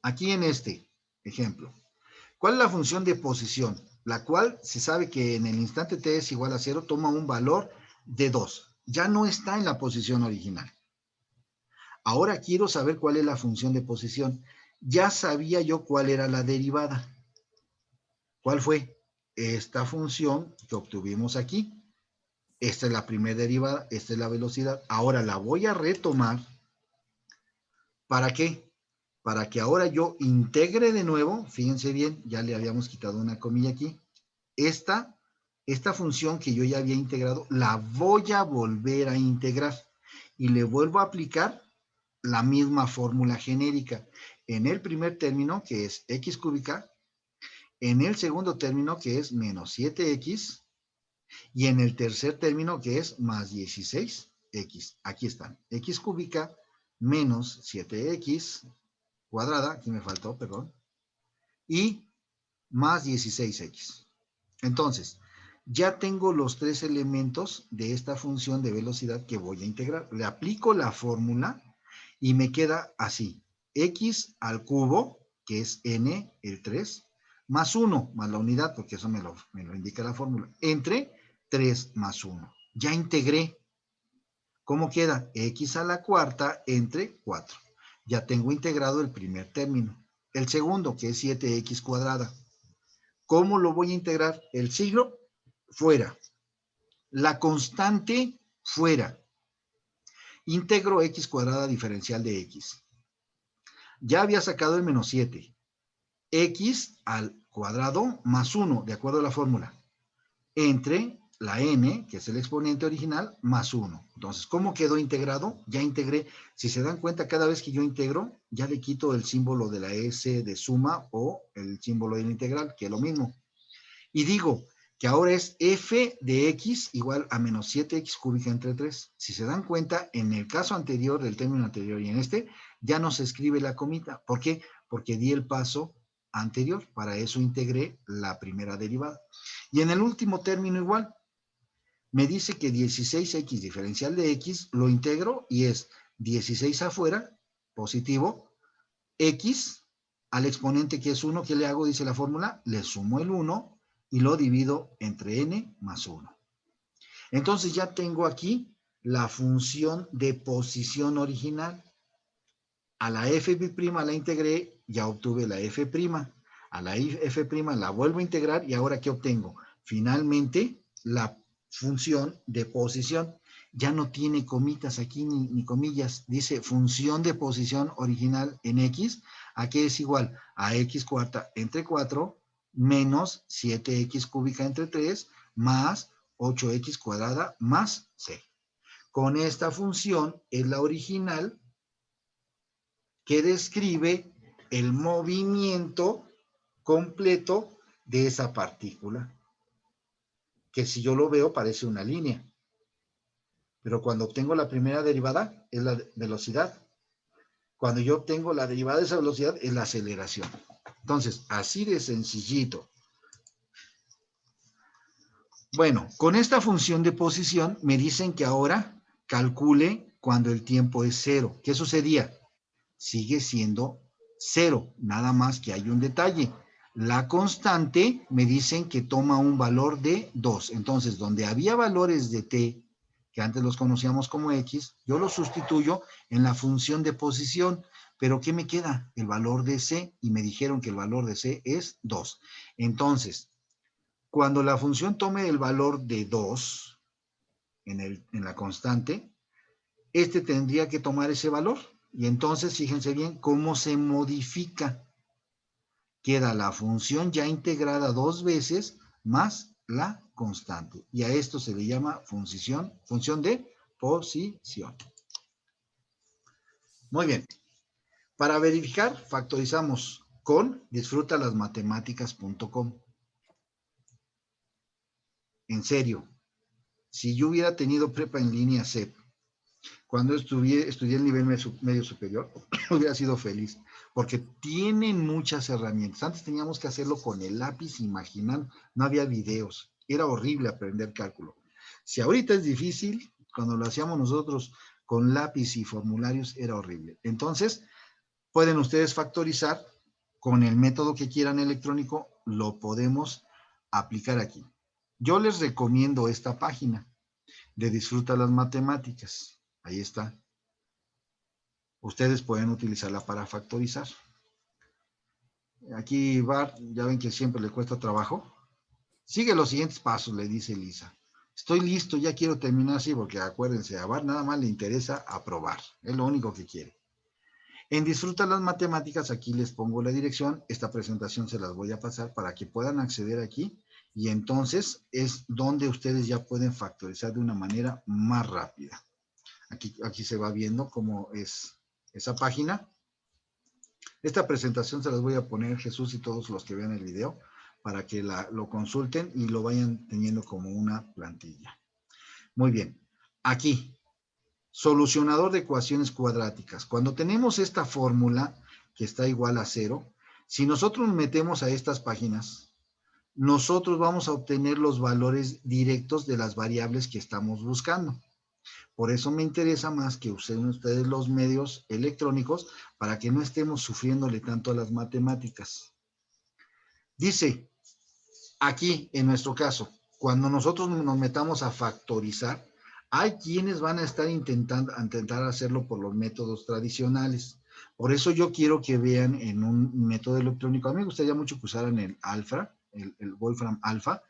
Aquí en este ejemplo, ¿cuál es la función de posición? La cual se sabe que en el instante t es igual a 0, toma un valor de 2. Ya no está en la posición original. Ahora quiero saber cuál es la función de posición. Ya sabía yo cuál era la derivada. ¿Cuál fue? Esta función que obtuvimos aquí. Esta es la primera derivada, esta es la velocidad. Ahora la voy a retomar. ¿Para qué? Para que ahora yo integre de nuevo, fíjense bien, ya le habíamos quitado una comilla aquí, esta función que yo ya había integrado, la voy a volver a integrar y le vuelvo a aplicar la misma fórmula genérica en el primer término, que es x cúbica, en el segundo término, que es menos 7x, y en el tercer término, que es más 16x. Aquí están, x cúbica menos 7x cuadrada, aquí me faltó, perdón, y más 16x. Entonces, ya tengo los tres elementos de esta función de velocidad que voy a integrar. Le aplico la fórmula y me queda así. X al cubo, que es n, el 3, más 1, más la unidad, porque eso me lo indica la fórmula, entre 3 más 1. Ya integré. ¿Cómo queda? X a la cuarta entre 4. Ya tengo integrado el primer término. el segundo, que es 7x cuadrada. ¿Cómo lo voy a integrar? El signo, fuera. La constante, fuera. Integro x cuadrada diferencial de x. Ya había sacado el menos 7. X al cuadrado más 1, de acuerdo a la fórmula, entre la n, que es el exponente original, más 1. Entonces, ¿cómo quedó integrado? Ya integré. Si se dan cuenta, cada vez que yo integro, ya le quito el símbolo de la s de suma o el símbolo de la integral, que es lo mismo. Y digo que ahora es f de x igual a menos 7x cúbica entre 3. Si se dan cuenta, en el caso anterior, del término anterior y en este, ya no se escribe la comita. ¿Por qué? Porque di el paso anterior. Para eso integré la primera derivada. Y en el último término igual. Me dice que 16x diferencial de x lo integro y es 16 afuera, positivo, x al exponente que es 1, ¿qué le hago? Dice la fórmula, le sumo el 1 y lo divido entre n más 1. Entonces ya tengo aquí la función de posición original. A la f' la integré, ya obtuve la f'. A la f' la vuelvo a integrar y ahora ¿qué obtengo? Finalmente, la función de posición. Ya no tiene comitas aquí ni comillas. Dice función de posición original en x. ¿A qué es igual? A x cuarta entre 4 menos 7x cúbica entre 3 más 8x cuadrada más c. Con esta función es la original que describe el movimiento completo de esa partícula, que si yo lo veo parece una línea, pero cuando obtengo la primera derivada es la velocidad. Cuando yo obtengo la derivada de esa velocidad es la aceleración. Entonces, así de sencillito. Bueno, con esta función de posición me dicen que ahora calcule cuando el tiempo es 0. ¿Qué sucedía? Sigue siendo 0, nada más que hay un detalle. La constante me dicen que toma un valor de 2. Entonces, donde había valores de t, que antes los conocíamos como x, yo los sustituyo en la función de posición. Pero ¿qué me queda? El valor de c, y me dijeron que el valor de c es 2. Entonces, cuando la función tome el valor de 2 en la constante, este tendría que tomar ese valor. Y entonces, fíjense bien cómo se modifica. Queda la función ya integrada 2 veces más la constante. Y a esto se le llama función de posición. Muy bien. Para verificar, factorizamos con disfrutalasmatemáticas.com. En serio, si yo hubiera tenido prepa en línea CEP, cuando estudié el nivel medio superior, hubiera sido feliz, porque tienen muchas herramientas. Antes teníamos que hacerlo con el lápiz, imaginando, no había videos, era horrible aprender cálculo. Si ahorita es difícil, cuando lo hacíamos nosotros con lápiz y formularios, era horrible. Entonces, pueden ustedes factorizar con el método que quieran electrónico, lo podemos aplicar aquí. Yo les recomiendo esta página de Disfruta las Matemáticas. Ahí está. Ustedes pueden utilizarla para factorizar. Aquí Bart, ya ven que siempre le cuesta trabajo. Sigue los siguientes pasos, le dice Lisa. Estoy listo, ya quiero terminar así, porque acuérdense, a Bart nada más le interesa aprobar. Es lo único que quiere. En Disfruta las Matemáticas, aquí les pongo la dirección. Esta presentación se las voy a pasar para que puedan acceder aquí. Y entonces es donde ustedes ya pueden factorizar de una manera más rápida. Aquí se va viendo cómo es esa página. Esta presentación se las voy a poner Jesús y todos los que vean el video para que lo consulten y lo vayan teniendo como una plantilla. Muy bien. Aquí, solucionador de ecuaciones cuadráticas. Cuando tenemos esta fórmula que está igual a 0, si nosotros metemos a estas páginas, nosotros vamos a obtener los valores directos de las variables que estamos buscando. Por eso me interesa más que usen ustedes los medios electrónicos para que no estemos sufriéndole tanto a las matemáticas. Dice, aquí en nuestro caso, cuando nosotros nos metamos a factorizar, hay quienes van a estar intentar hacerlo por los métodos tradicionales. Por eso yo quiero que vean en un método electrónico. A mí me gustaría mucho que usaran el alfa, el Wolfram Alpha,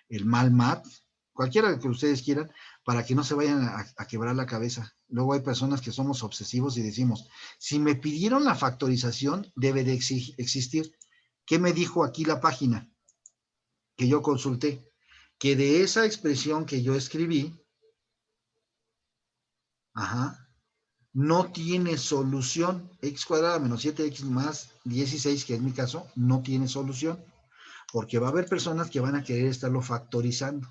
el MALMAT, cualquiera que ustedes quieran, para que no se vayan a quebrar la cabeza. Luego hay personas que somos obsesivos y decimos, si me pidieron la factorización, debe de existir. ¿Qué me dijo aquí la página que yo consulté? Que de esa expresión que yo escribí, no tiene solución. X cuadrada menos 7x más 16, que es mi caso, no tiene solución. Porque va a haber personas que van a querer estarlo factorizando.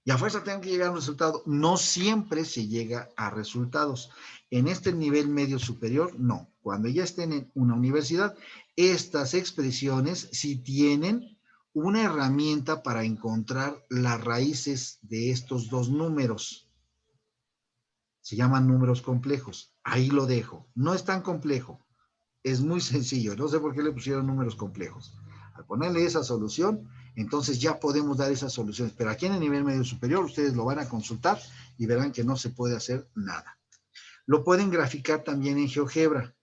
Y a fuerza tengo que llegar a un resultado. No siempre se llega a resultados. En este nivel medio superior, no. Cuando ya estén en una universidad, estas expresiones sí tienen una herramienta para encontrar las raíces de estos dos números. Se llaman números complejos. Ahí lo dejo. No es tan complejo. Es muy sencillo. No sé por qué le pusieron números complejos. Al ponerle esa solución, entonces ya podemos dar esas soluciones. Pero aquí en el nivel medio superior, ustedes lo van a consultar y verán que no se puede hacer nada. Lo pueden graficar también en GeoGebra.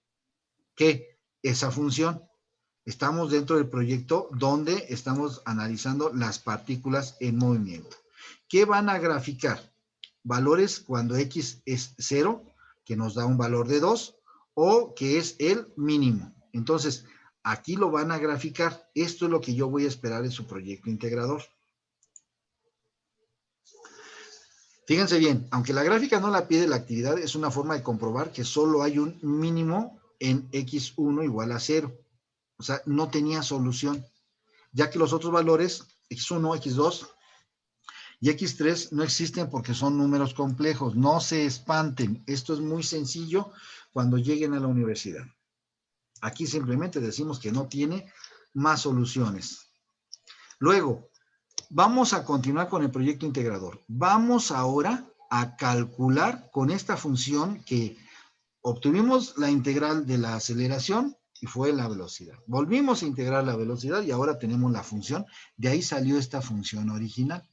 ¿Qué? Esa función. Estamos dentro del proyecto donde estamos analizando las partículas en movimiento. ¿Qué van a graficar? Valores cuando X es 0, que nos da un valor de 2, o que es el mínimo. Entonces, aquí lo van a graficar. Esto es lo que yo voy a esperar en su proyecto integrador. Fíjense bien, aunque la gráfica no la pide la actividad, es una forma de comprobar que solo hay un mínimo en X1 igual a 0. O sea, no tenía solución, ya que los otros valores, X1, X2 y X3, no existen porque son números complejos. No se espanten, esto es muy sencillo cuando lleguen a la universidad. Aquí simplemente decimos que no tiene más soluciones. Luego, vamos a continuar con el proyecto integrador. Vamos ahora a calcular con esta función que obtuvimos la integral de la aceleración y fue la velocidad. Volvimos a integrar la velocidad y ahora tenemos la función. De ahí salió esta función original.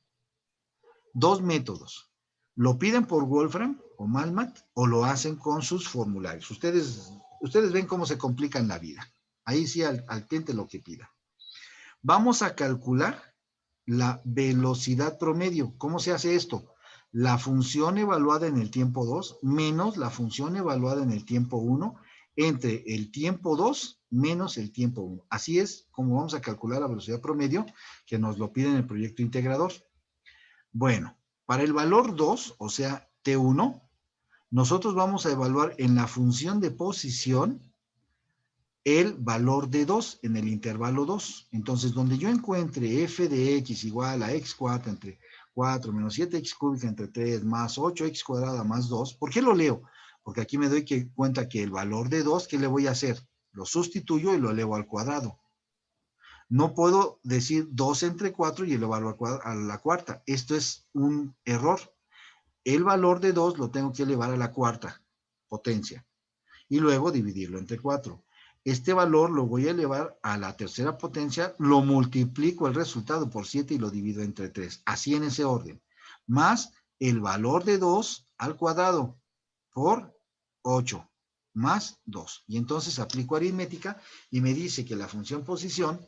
Dos métodos. Lo piden por Wolfram o MALMAT o lo hacen con sus formularios. Ustedes ven cómo se complican la vida. Ahí sí al cliente lo que pida. Vamos a calcular la velocidad promedio. ¿Cómo se hace esto? La función evaluada en el tiempo 2 menos la función evaluada en el tiempo 1 entre el tiempo 2 menos el tiempo 1. Así es como vamos a calcular la velocidad promedio que nos lo pide en el proyecto integrador. Bueno, para el valor 2, o sea, T1, nosotros vamos a evaluar en la función de posición el valor de 2 en el intervalo 2. Entonces, donde yo encuentre f de x igual a x4 entre 4 menos 7x cúbica entre 3 más 8x cuadrada más 2, ¿por qué lo leo? Porque aquí me doy cuenta que el valor de 2, ¿qué le voy a hacer? Lo sustituyo y lo elevo al cuadrado. No puedo decir 2 entre 4 y elevarlo a la cuarta. Esto es un error. El valor de 2 lo tengo que elevar a la cuarta potencia y luego dividirlo entre 4. Este valor lo voy a elevar a la tercera potencia, lo multiplico el resultado por 7 y lo divido entre 3. Así en ese orden. Más el valor de 2 al cuadrado por 8 más 2. Y entonces aplico aritmética y me dice que la función posición,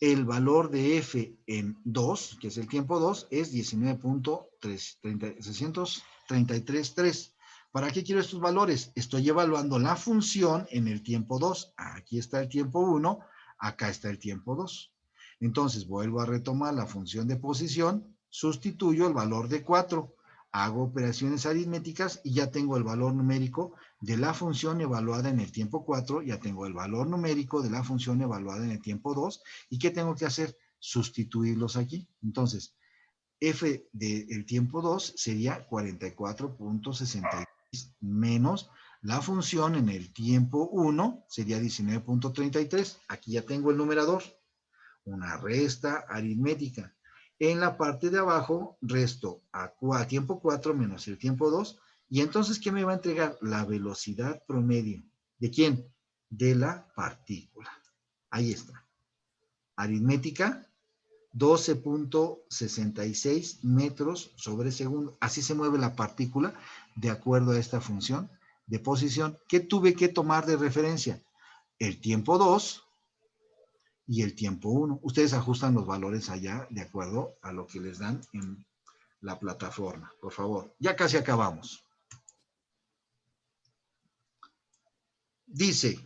el valor de f en 2, que es el tiempo 2, es 19.633.3. ¿Para qué quiero estos valores? Estoy evaluando la función en el tiempo 2. Aquí está el tiempo 1, acá está el tiempo 2. Entonces vuelvo a retomar la función de posición, sustituyo el valor de 4, hago operaciones aritméticas y ya tengo el valor numérico de la función evaluada en el tiempo 4, ya tengo el valor numérico de la función evaluada en el tiempo 2, ¿y qué tengo que hacer? Sustituirlos aquí. Entonces, f del tiempo 2 sería 44.66 menos la función en el tiempo 1 sería 19.33. Aquí ya tengo el numerador. Una resta aritmética. En la parte de abajo resto a tiempo 4 menos el tiempo 2. Y entonces, ¿qué me va a entregar? La velocidad promedio. ¿De quién? De la partícula. Ahí está. Aritmética, 12.66 metros sobre segundo. Así se mueve la partícula de acuerdo a esta función de posición, ¿qué tuve que tomar de referencia? El tiempo 2 y el tiempo 1. Ustedes ajustan los valores allá de acuerdo a lo que les dan en la plataforma. Por favor, ya casi acabamos. Dice,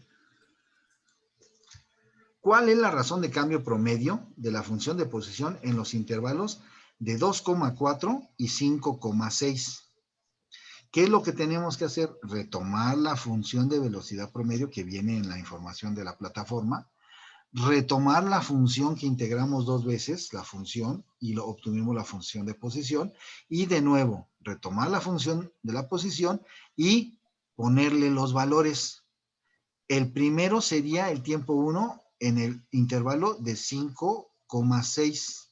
¿cuál es la razón de cambio promedio de la función de posición en los intervalos de 2,4 y 5,6? ¿Qué es lo que tenemos que hacer? Retomar la función de velocidad promedio que viene en la información de la plataforma, retomar la función que integramos dos veces, la función, y obtuvimos la función de posición, y de nuevo, retomar la función de la posición y ponerle los valores. El primero sería el tiempo 1 en el intervalo de 5,6.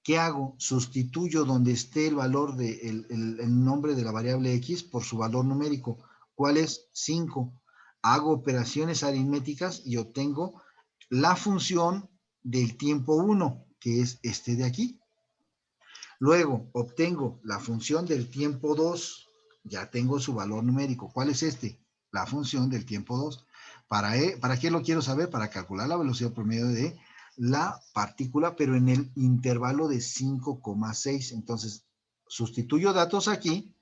¿Qué hago? Sustituyo donde esté el valor el nombre de la variable x por su valor numérico. ¿Cuál es? 5. Hago operaciones aritméticas y obtengo la función del tiempo 1, que es este de aquí. Luego obtengo la función del tiempo 2. Ya tengo su valor numérico. ¿Cuál es este? La función del tiempo 2. ¿Para qué lo quiero saber? Para calcular la velocidad promedio de la partícula, pero en el intervalo de 5,6. Entonces, sustituyo datos aquí,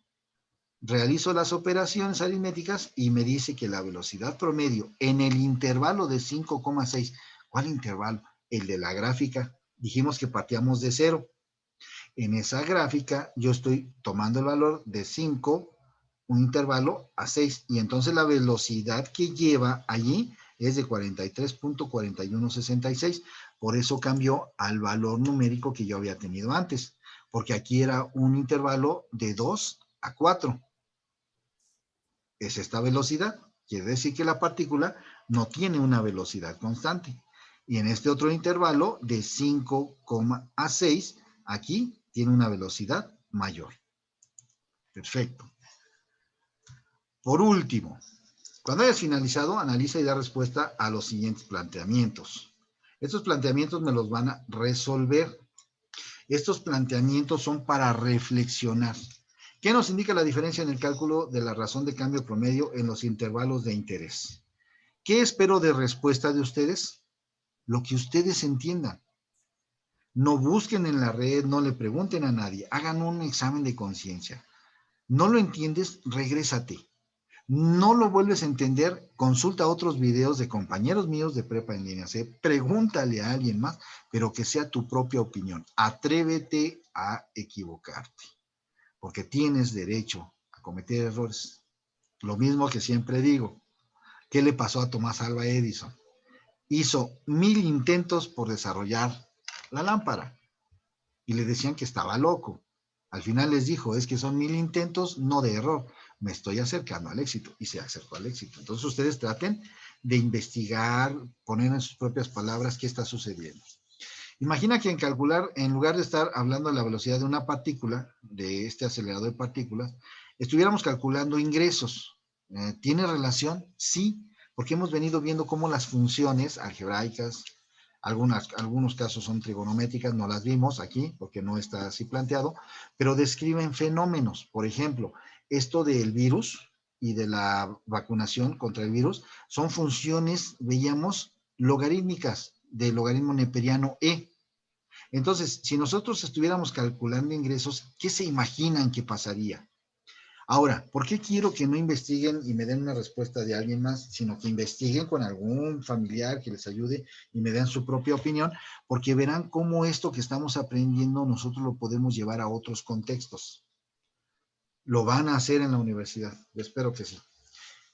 realizo las operaciones aritméticas y me dice que la velocidad promedio en el intervalo de 5,6. ¿Cuál intervalo? El de la gráfica. Dijimos que partíamos de 0. En esa gráfica yo estoy tomando el valor de 5, un intervalo a 6, y entonces la velocidad que lleva allí es de 43.4166. Por eso cambió al valor numérico que yo había tenido antes, porque aquí era un intervalo de 2 a 4. Es esta velocidad. Quiere decir que la partícula no tiene una velocidad constante. Y en este otro intervalo de 5,6, aquí tiene una velocidad mayor. Perfecto. Por último, cuando hayas finalizado, analiza y da respuesta a los siguientes planteamientos. Estos planteamientos me los van a resolver. Estos planteamientos son para reflexionar. ¿Qué nos indica la diferencia en el cálculo de la razón de cambio promedio en los intervalos de interés? ¿Qué espero de respuesta de ustedes? Lo que ustedes entiendan. No busquen en la red, no le pregunten a nadie, hagan un examen de conciencia. ¿No lo entiendes? Regrésate. No lo vuelves a entender, consulta otros videos de compañeros míos de prepa en línea, ¿sí? Pregúntale a alguien más, pero que sea tu propia opinión. Atrévete a equivocarte, porque tienes derecho a cometer errores. Lo mismo que siempre digo, ¿qué le pasó a Tomás Alva Edison? Hizo 1000 intentos por desarrollar la lámpara y le decían que estaba loco. Al final les dijo, es que son 1000 intentos, no de error. Me estoy acercando al éxito, y se acercó al éxito. Entonces ustedes traten de investigar, poner en sus propias palabras qué está sucediendo. Imagina que en calcular, en lugar de estar hablando de la velocidad de una partícula, de este acelerador de partículas, estuviéramos calculando ingresos. ¿Tiene relación? Sí, porque hemos venido viendo cómo las funciones algebraicas, algunos casos son trigonométricas, no las vimos aquí porque no está así planteado, pero describen fenómenos. Por ejemplo, esto del virus y de la vacunación contra el virus son funciones, veíamos, logarítmicas del logaritmo neperiano E. Entonces, si nosotros estuviéramos calculando ingresos, ¿qué se imaginan que pasaría? Ahora, ¿por qué quiero que no investiguen y me den una respuesta de alguien más, sino que investiguen con algún familiar que les ayude y me den su propia opinión? Porque verán cómo esto que estamos aprendiendo nosotros lo podemos llevar a otros contextos. Lo van a hacer en la universidad, yo espero que sí.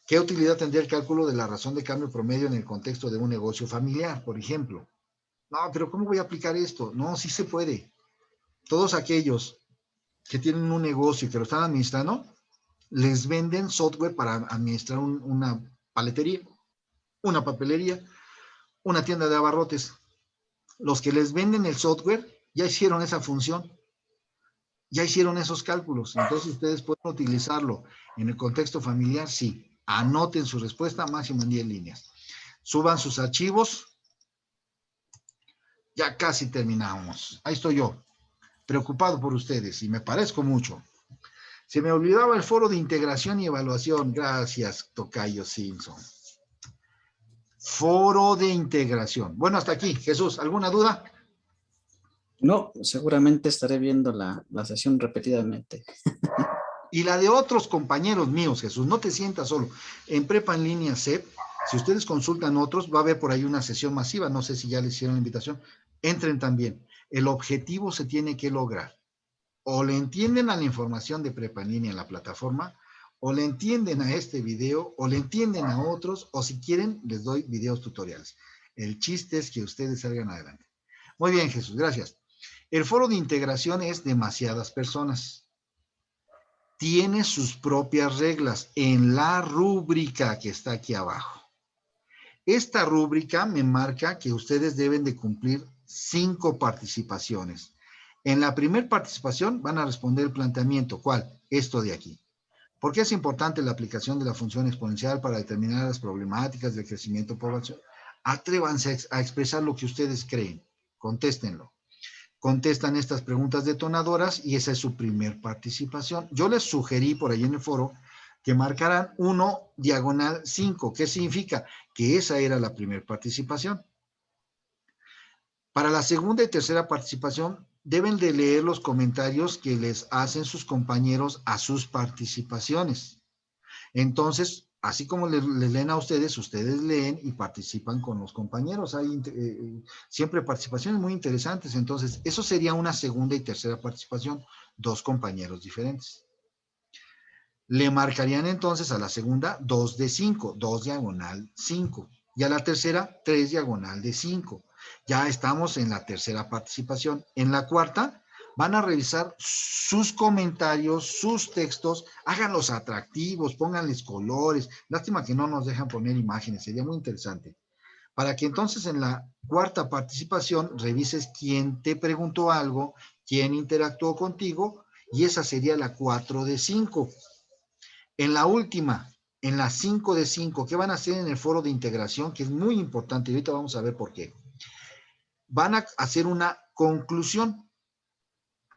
¿Qué utilidad tendría el cálculo de la razón de cambio promedio en el contexto de un negocio familiar, por ejemplo? No, pero ¿cómo voy a aplicar esto? No, sí se puede. Todos aquellos que tienen un negocio y que lo están administrando, les venden software para administrar una paletería, una papelería, una tienda de abarrotes. Los que les venden el software ya hicieron esa función, ya hicieron esos cálculos. Entonces ustedes pueden utilizarlo en el contexto familiar, sí. Anoten su respuesta, máximo en 10 líneas. Suban sus archivos. Ya casi terminamos. Ahí estoy yo, preocupado por ustedes y me parezco mucho. Se me olvidaba el foro de integración y evaluación. Gracias, Tocayo Simpson. Foro de integración. Bueno, hasta aquí. Jesús, ¿alguna duda? No, seguramente estaré viendo la sesión repetidamente. Y la de otros compañeros míos, Jesús, no te sientas solo. En Prepa en Línea CEP, si ustedes consultan otros, va a haber por ahí una sesión masiva, no sé si ya les hicieron la invitación, entren también. El objetivo se tiene que lograr. O le entienden a la información de Prepa en Línea en la plataforma, o le entienden a este video, o le entienden a otros, o si quieren, les doy videos tutoriales. El chiste es que ustedes salgan adelante. Muy bien, Jesús, gracias. El foro de integración es demasiadas personas. Tiene sus propias reglas en la rúbrica que está aquí abajo. Esta rúbrica me marca que ustedes deben de cumplir 5 participaciones. En la primera participación van a responder el planteamiento. ¿Cuál? Esto de aquí. ¿Por qué es importante la aplicación de la función exponencial para determinar las problemáticas del crecimiento poblacional? Atrévanse a expresar lo que ustedes creen. Contéstenlo. Contestan estas preguntas detonadoras y esa es su primer participación. Yo les sugerí por ahí en el foro que marcaran 1/5. ¿Qué significa? Que esa era la primera participación. Para la segunda y tercera participación, deben de leer los comentarios que les hacen sus compañeros a sus participaciones. Entonces, así como les leen a ustedes leen y participan con los compañeros. Hay siempre participaciones muy interesantes. Entonces, eso sería una segunda y tercera participación, 2 compañeros diferentes. Le marcarían entonces a la segunda 2 de 5, 2 diagonal 5. Y a la tercera 3 diagonal de 5. Ya estamos en la tercera participación. En la cuarta van a revisar sus comentarios, sus textos, háganlos atractivos, pónganles colores. Lástima que no nos dejan poner imágenes, sería muy interesante. Para que entonces en la cuarta participación revises quién te preguntó algo, quién interactuó contigo, y esa sería la 4 de 5. En la última, en la 5 de 5, ¿qué van a hacer en el foro de integración? Que es muy importante y ahorita vamos a ver por qué. Van a hacer una conclusión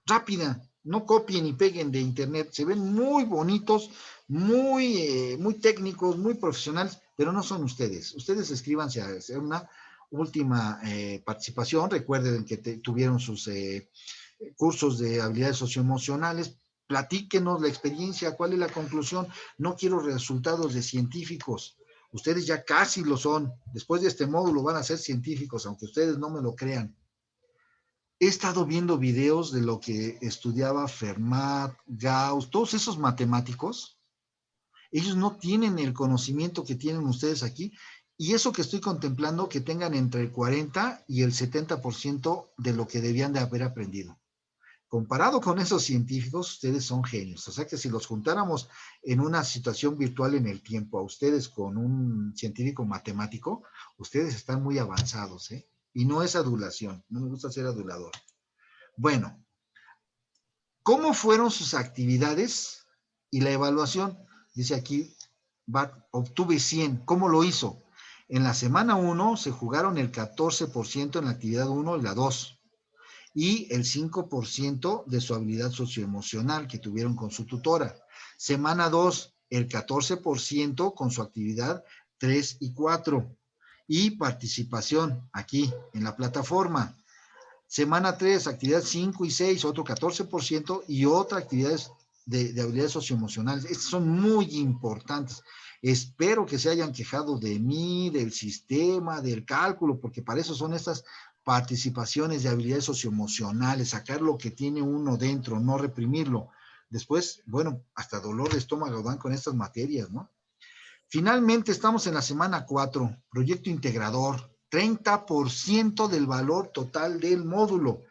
rápida, no copien y peguen de internet, se ven muy bonitos, muy técnicos, muy profesionales, pero no son ustedes. Ustedes escríbanse a hacer una última participación, recuerden que tuvieron sus cursos de habilidades socioemocionales, platíquenos la experiencia, cuál es la conclusión. No quiero resultados de científicos, ustedes ya casi lo son, después de este módulo van a ser científicos, aunque ustedes no me lo crean. He estado viendo videos de lo que estudiaba Fermat, Gauss, todos esos matemáticos. Ellos no tienen el conocimiento que tienen ustedes aquí. Y eso que estoy contemplando, que tengan entre el 40 y el 70% de lo que debían de haber aprendido. Comparado con esos científicos, ustedes son genios. O sea que si los juntáramos en una situación virtual en el tiempo a ustedes con un científico matemático, ustedes están muy avanzados, ¿eh? Y no es adulación, no me gusta ser adulador. Bueno, ¿cómo fueron sus actividades y la evaluación? Dice aquí, obtuve 100. ¿Cómo lo hizo? En la semana 1 se jugaron el 14% en la actividad 1 y la 2 y el 5% de su habilidad socioemocional que tuvieron con su tutora. Semana 2, el 14% con su actividad 3 y 4 y participación aquí en la plataforma. Semana 3, actividad 5 y 6, otro 14% y otra actividades de habilidades socioemocionales. Estas son muy importantes. Espero que se hayan quejado de mí, del sistema, del cálculo, porque para eso son estas participaciones de habilidades socioemocionales, sacar lo que tiene uno dentro, no reprimirlo. Después, bueno, hasta dolor de estómago dan con estas materias, ¿no? Finalmente, estamos en la semana 4, proyecto integrador, 30% del valor total del módulo,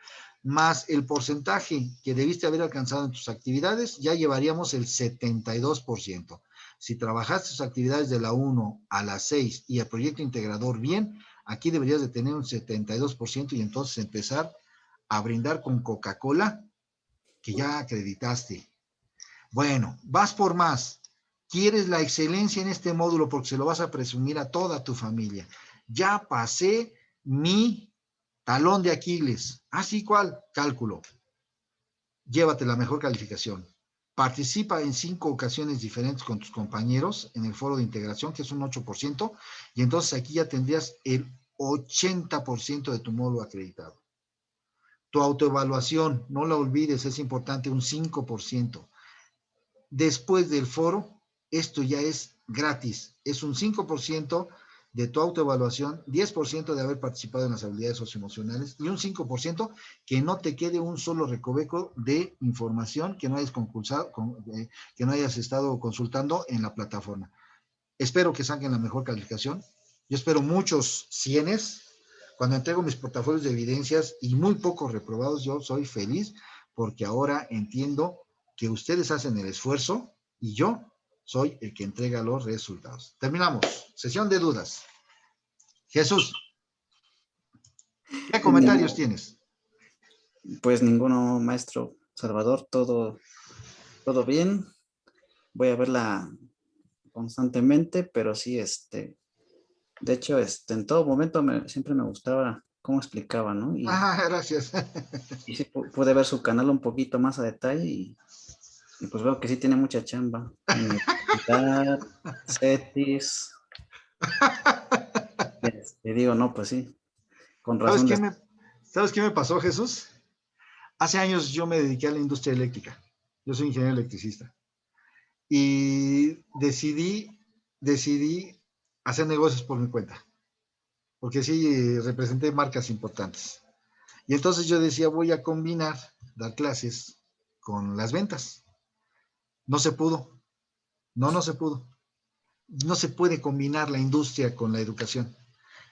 más el porcentaje que debiste haber alcanzado en tus actividades, ya llevaríamos el 72%. Si trabajaste tus actividades de la 1 a la 6 y el proyecto integrador bien, aquí deberías de tener un 72% y entonces empezar a brindar con Coca-Cola, que ya acreditaste. Bueno, vas por más. Quieres la excelencia en este módulo porque se lo vas a presumir a toda tu familia. Ya pasé mi talón de Aquiles. Así cual, cálculo. Llévate la mejor calificación. participa en 5 ocasiones diferentes con tus compañeros en el foro de integración, que es un 8%, y entonces aquí ya tendrías el 80% de tu módulo acreditado. Tu autoevaluación, no la olvides, es importante, un 5%. Después del foro, esto ya es gratis, es un 5% de tu autoevaluación, 10% de haber participado en las habilidades socioemocionales y un 5% que no te quede un solo recoveco de información que no que no hayas estado consultando en la plataforma. Espero que saquen la mejor calificación. Yo espero muchos cienes. Cuando entrego mis portafolios de evidencias y muy pocos reprobados, yo soy feliz porque ahora entiendo que ustedes hacen el esfuerzo y yo soy el que entrega los resultados. Terminamos. Sesión de dudas. Jesús, ¿qué comentarios tienes? Pues ninguno, maestro Salvador, todo bien. Voy a verla constantemente, pero sí, de hecho, en todo momento siempre me gustaba cómo explicaba, ¿no? Gracias. Y sí pude ver su canal un poquito más a detalle y pues veo que sí tiene mucha chamba. Universidad, CETIS, digo, no, pues sí, con ¿Sabes razón. ¿Sabes qué me pasó, Jesús? Hace años yo me dediqué a la industria eléctrica. Yo soy ingeniero electricista. Y decidí hacer negocios por mi cuenta, porque sí representé marcas importantes. Y entonces yo decía, voy a combinar, dar clases con las ventas. No se pudo, no se pudo. No se puede combinar la industria con la educación.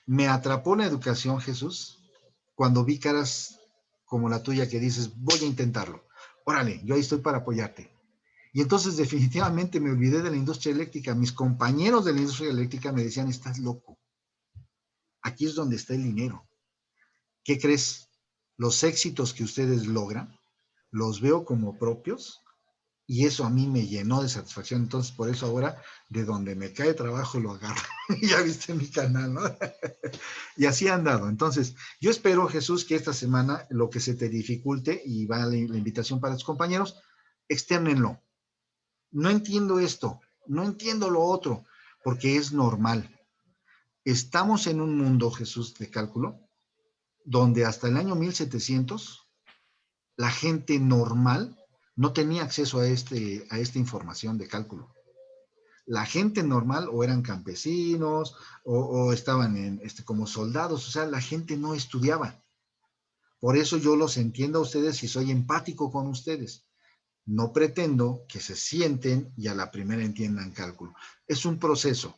Me atrapó la educación, Jesús, cuando vi caras como la tuya que dices, voy a intentarlo. Órale, yo ahí estoy para apoyarte. Y entonces definitivamente me olvidé de la industria eléctrica. Mis compañeros de la industria eléctrica me decían, estás loco. Aquí es donde está el dinero. ¿Qué crees? Los éxitos que ustedes logran, los veo como propios y eso a mí me llenó de satisfacción. Entonces, por eso ahora, de donde me cae trabajo, lo agarro. Ya viste mi canal, ¿no? Y así han dado. Entonces, yo espero, Jesús, que esta semana lo que se te dificulte, y va la invitación para tus compañeros, externenlo. No entiendo esto, no entiendo lo otro, porque es normal. Estamos en un mundo, Jesús, de cálculo, donde hasta el año 1700 la gente normal no tenía acceso a esta información de cálculo. La gente normal o eran campesinos o estaban como soldados, o sea, la gente no estudiaba. Por eso yo los entiendo a ustedes y soy empático con ustedes. No pretendo que se sienten y a la primera entiendan cálculo. Es un proceso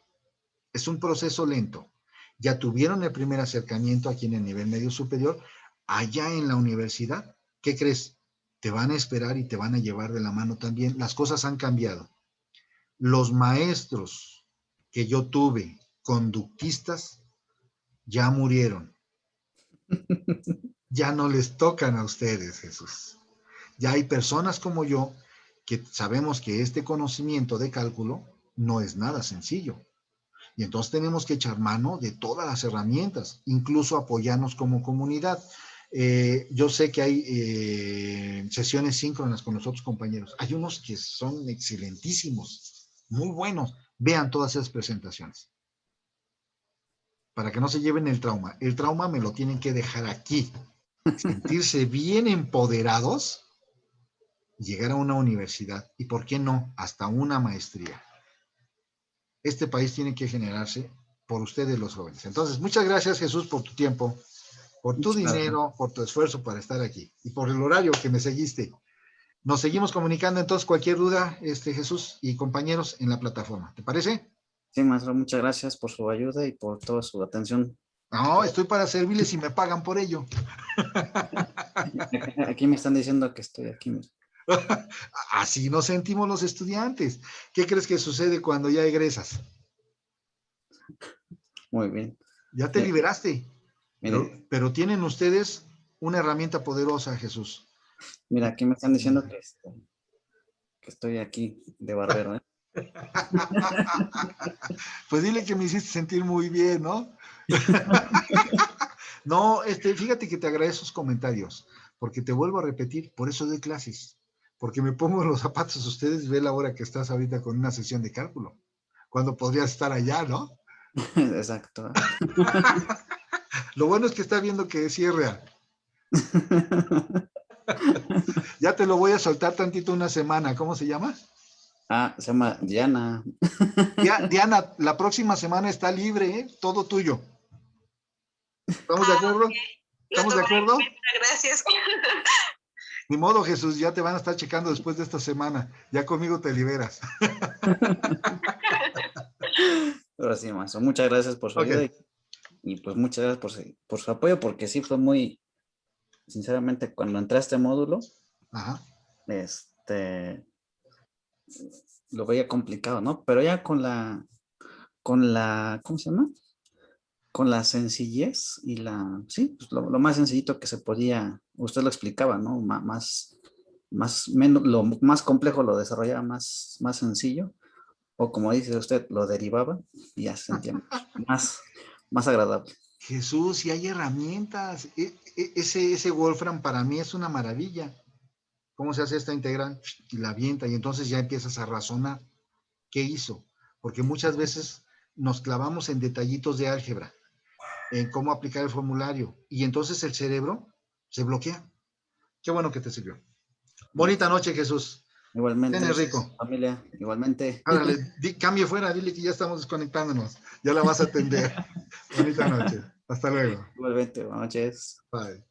lento. Ya tuvieron el primer acercamiento aquí en el nivel medio superior, allá en la universidad. ¿Qué crees? Te van a esperar y te van a llevar de la mano también. Las cosas han cambiado. Los maestros que yo tuve, conductistas, ya murieron. Ya no les tocan a ustedes, Jesús. Ya hay personas como yo que sabemos que este conocimiento de cálculo no es nada sencillo. Y entonces tenemos que echar mano de todas las herramientas, incluso apoyarnos como comunidad. Yo sé que hay sesiones síncronas con los otros compañeros. Hay unos que son excelentísimos, muy buenos. Vean todas esas presentaciones para que no se lleven el trauma. El trauma me lo tienen que dejar aquí. Sentirse bien empoderados, llegar a una universidad y, ¿por qué no?, hasta una maestría. Este país tiene que generarse por ustedes los jóvenes. Entonces, muchas gracias, Jesús, por tu tiempo, por tu Muchas gracias. dinero, por tu esfuerzo para estar aquí y por el horario que me seguiste. Nos seguimos comunicando entonces cualquier duda, Jesús y compañeros en la plataforma. ¿Te parece? Sí, maestro, muchas gracias por su ayuda y por toda su atención. No, estoy para servirles y me pagan por ello. Aquí me están diciendo que estoy aquí. Así nos sentimos los estudiantes. ¿Qué crees que sucede cuando ya egresas? Muy bien. Ya te liberaste, Mire, pero tienen ustedes una herramienta poderosa, Jesús. mira, aquí me están diciendo que estoy aquí de barbero, ¿eh? Pues dile que me hiciste sentir muy bien, ¿no? No, fíjate que te agradezco esos comentarios, porque te vuelvo a repetir, por eso doy clases, porque me pongo en los zapatos de ustedes y ve la hora que estás ahorita con una sesión de cálculo. Cuando podrías estar allá, ¿no? Exacto. Lo bueno es que está viendo que sí es real. Ya te lo voy a soltar tantito una semana. ¿Cómo se llama? Se llama Diana. Diana, la próxima semana está libre, ¿eh? Todo tuyo. ¿Estamos de acuerdo? ¿Estamos de acuerdo? Gracias. Ni modo, Jesús, ya te van a estar checando después de esta semana. Ya conmigo te liberas. Ahora sí, maestro. Muchas gracias por su ayuda y pues muchas gracias por su apoyo, porque sí fue muy, sinceramente, cuando entré a este módulo, Ajá. Lo veía complicado, ¿no? Pero ya con la, ¿cómo se llama? Con la sencillez y sí, pues lo más sencillito que se podía, usted lo explicaba, ¿no? Lo más complejo lo desarrollaba más sencillo, o como dice usted, lo derivaba y ya se sentía más agradable. Jesús, si hay herramientas. Ese Wolfram para mí es una maravilla. ¿Cómo se hace esta integral? Y la avienta y entonces ya empiezas a razonar. ¿Qué hizo? Porque muchas veces nos clavamos en detallitos de álgebra, en cómo aplicar el formulario, y entonces el cerebro se bloquea. Qué bueno que te sirvió. Bonita noche, Jesús. Igualmente, Tienes rico. familia, igualmente. Árale, cambie fuera, dile que ya estamos desconectándonos. Ya la vas a atender. Bonita noche. Hasta luego. Igualmente, buenas noches. Bye.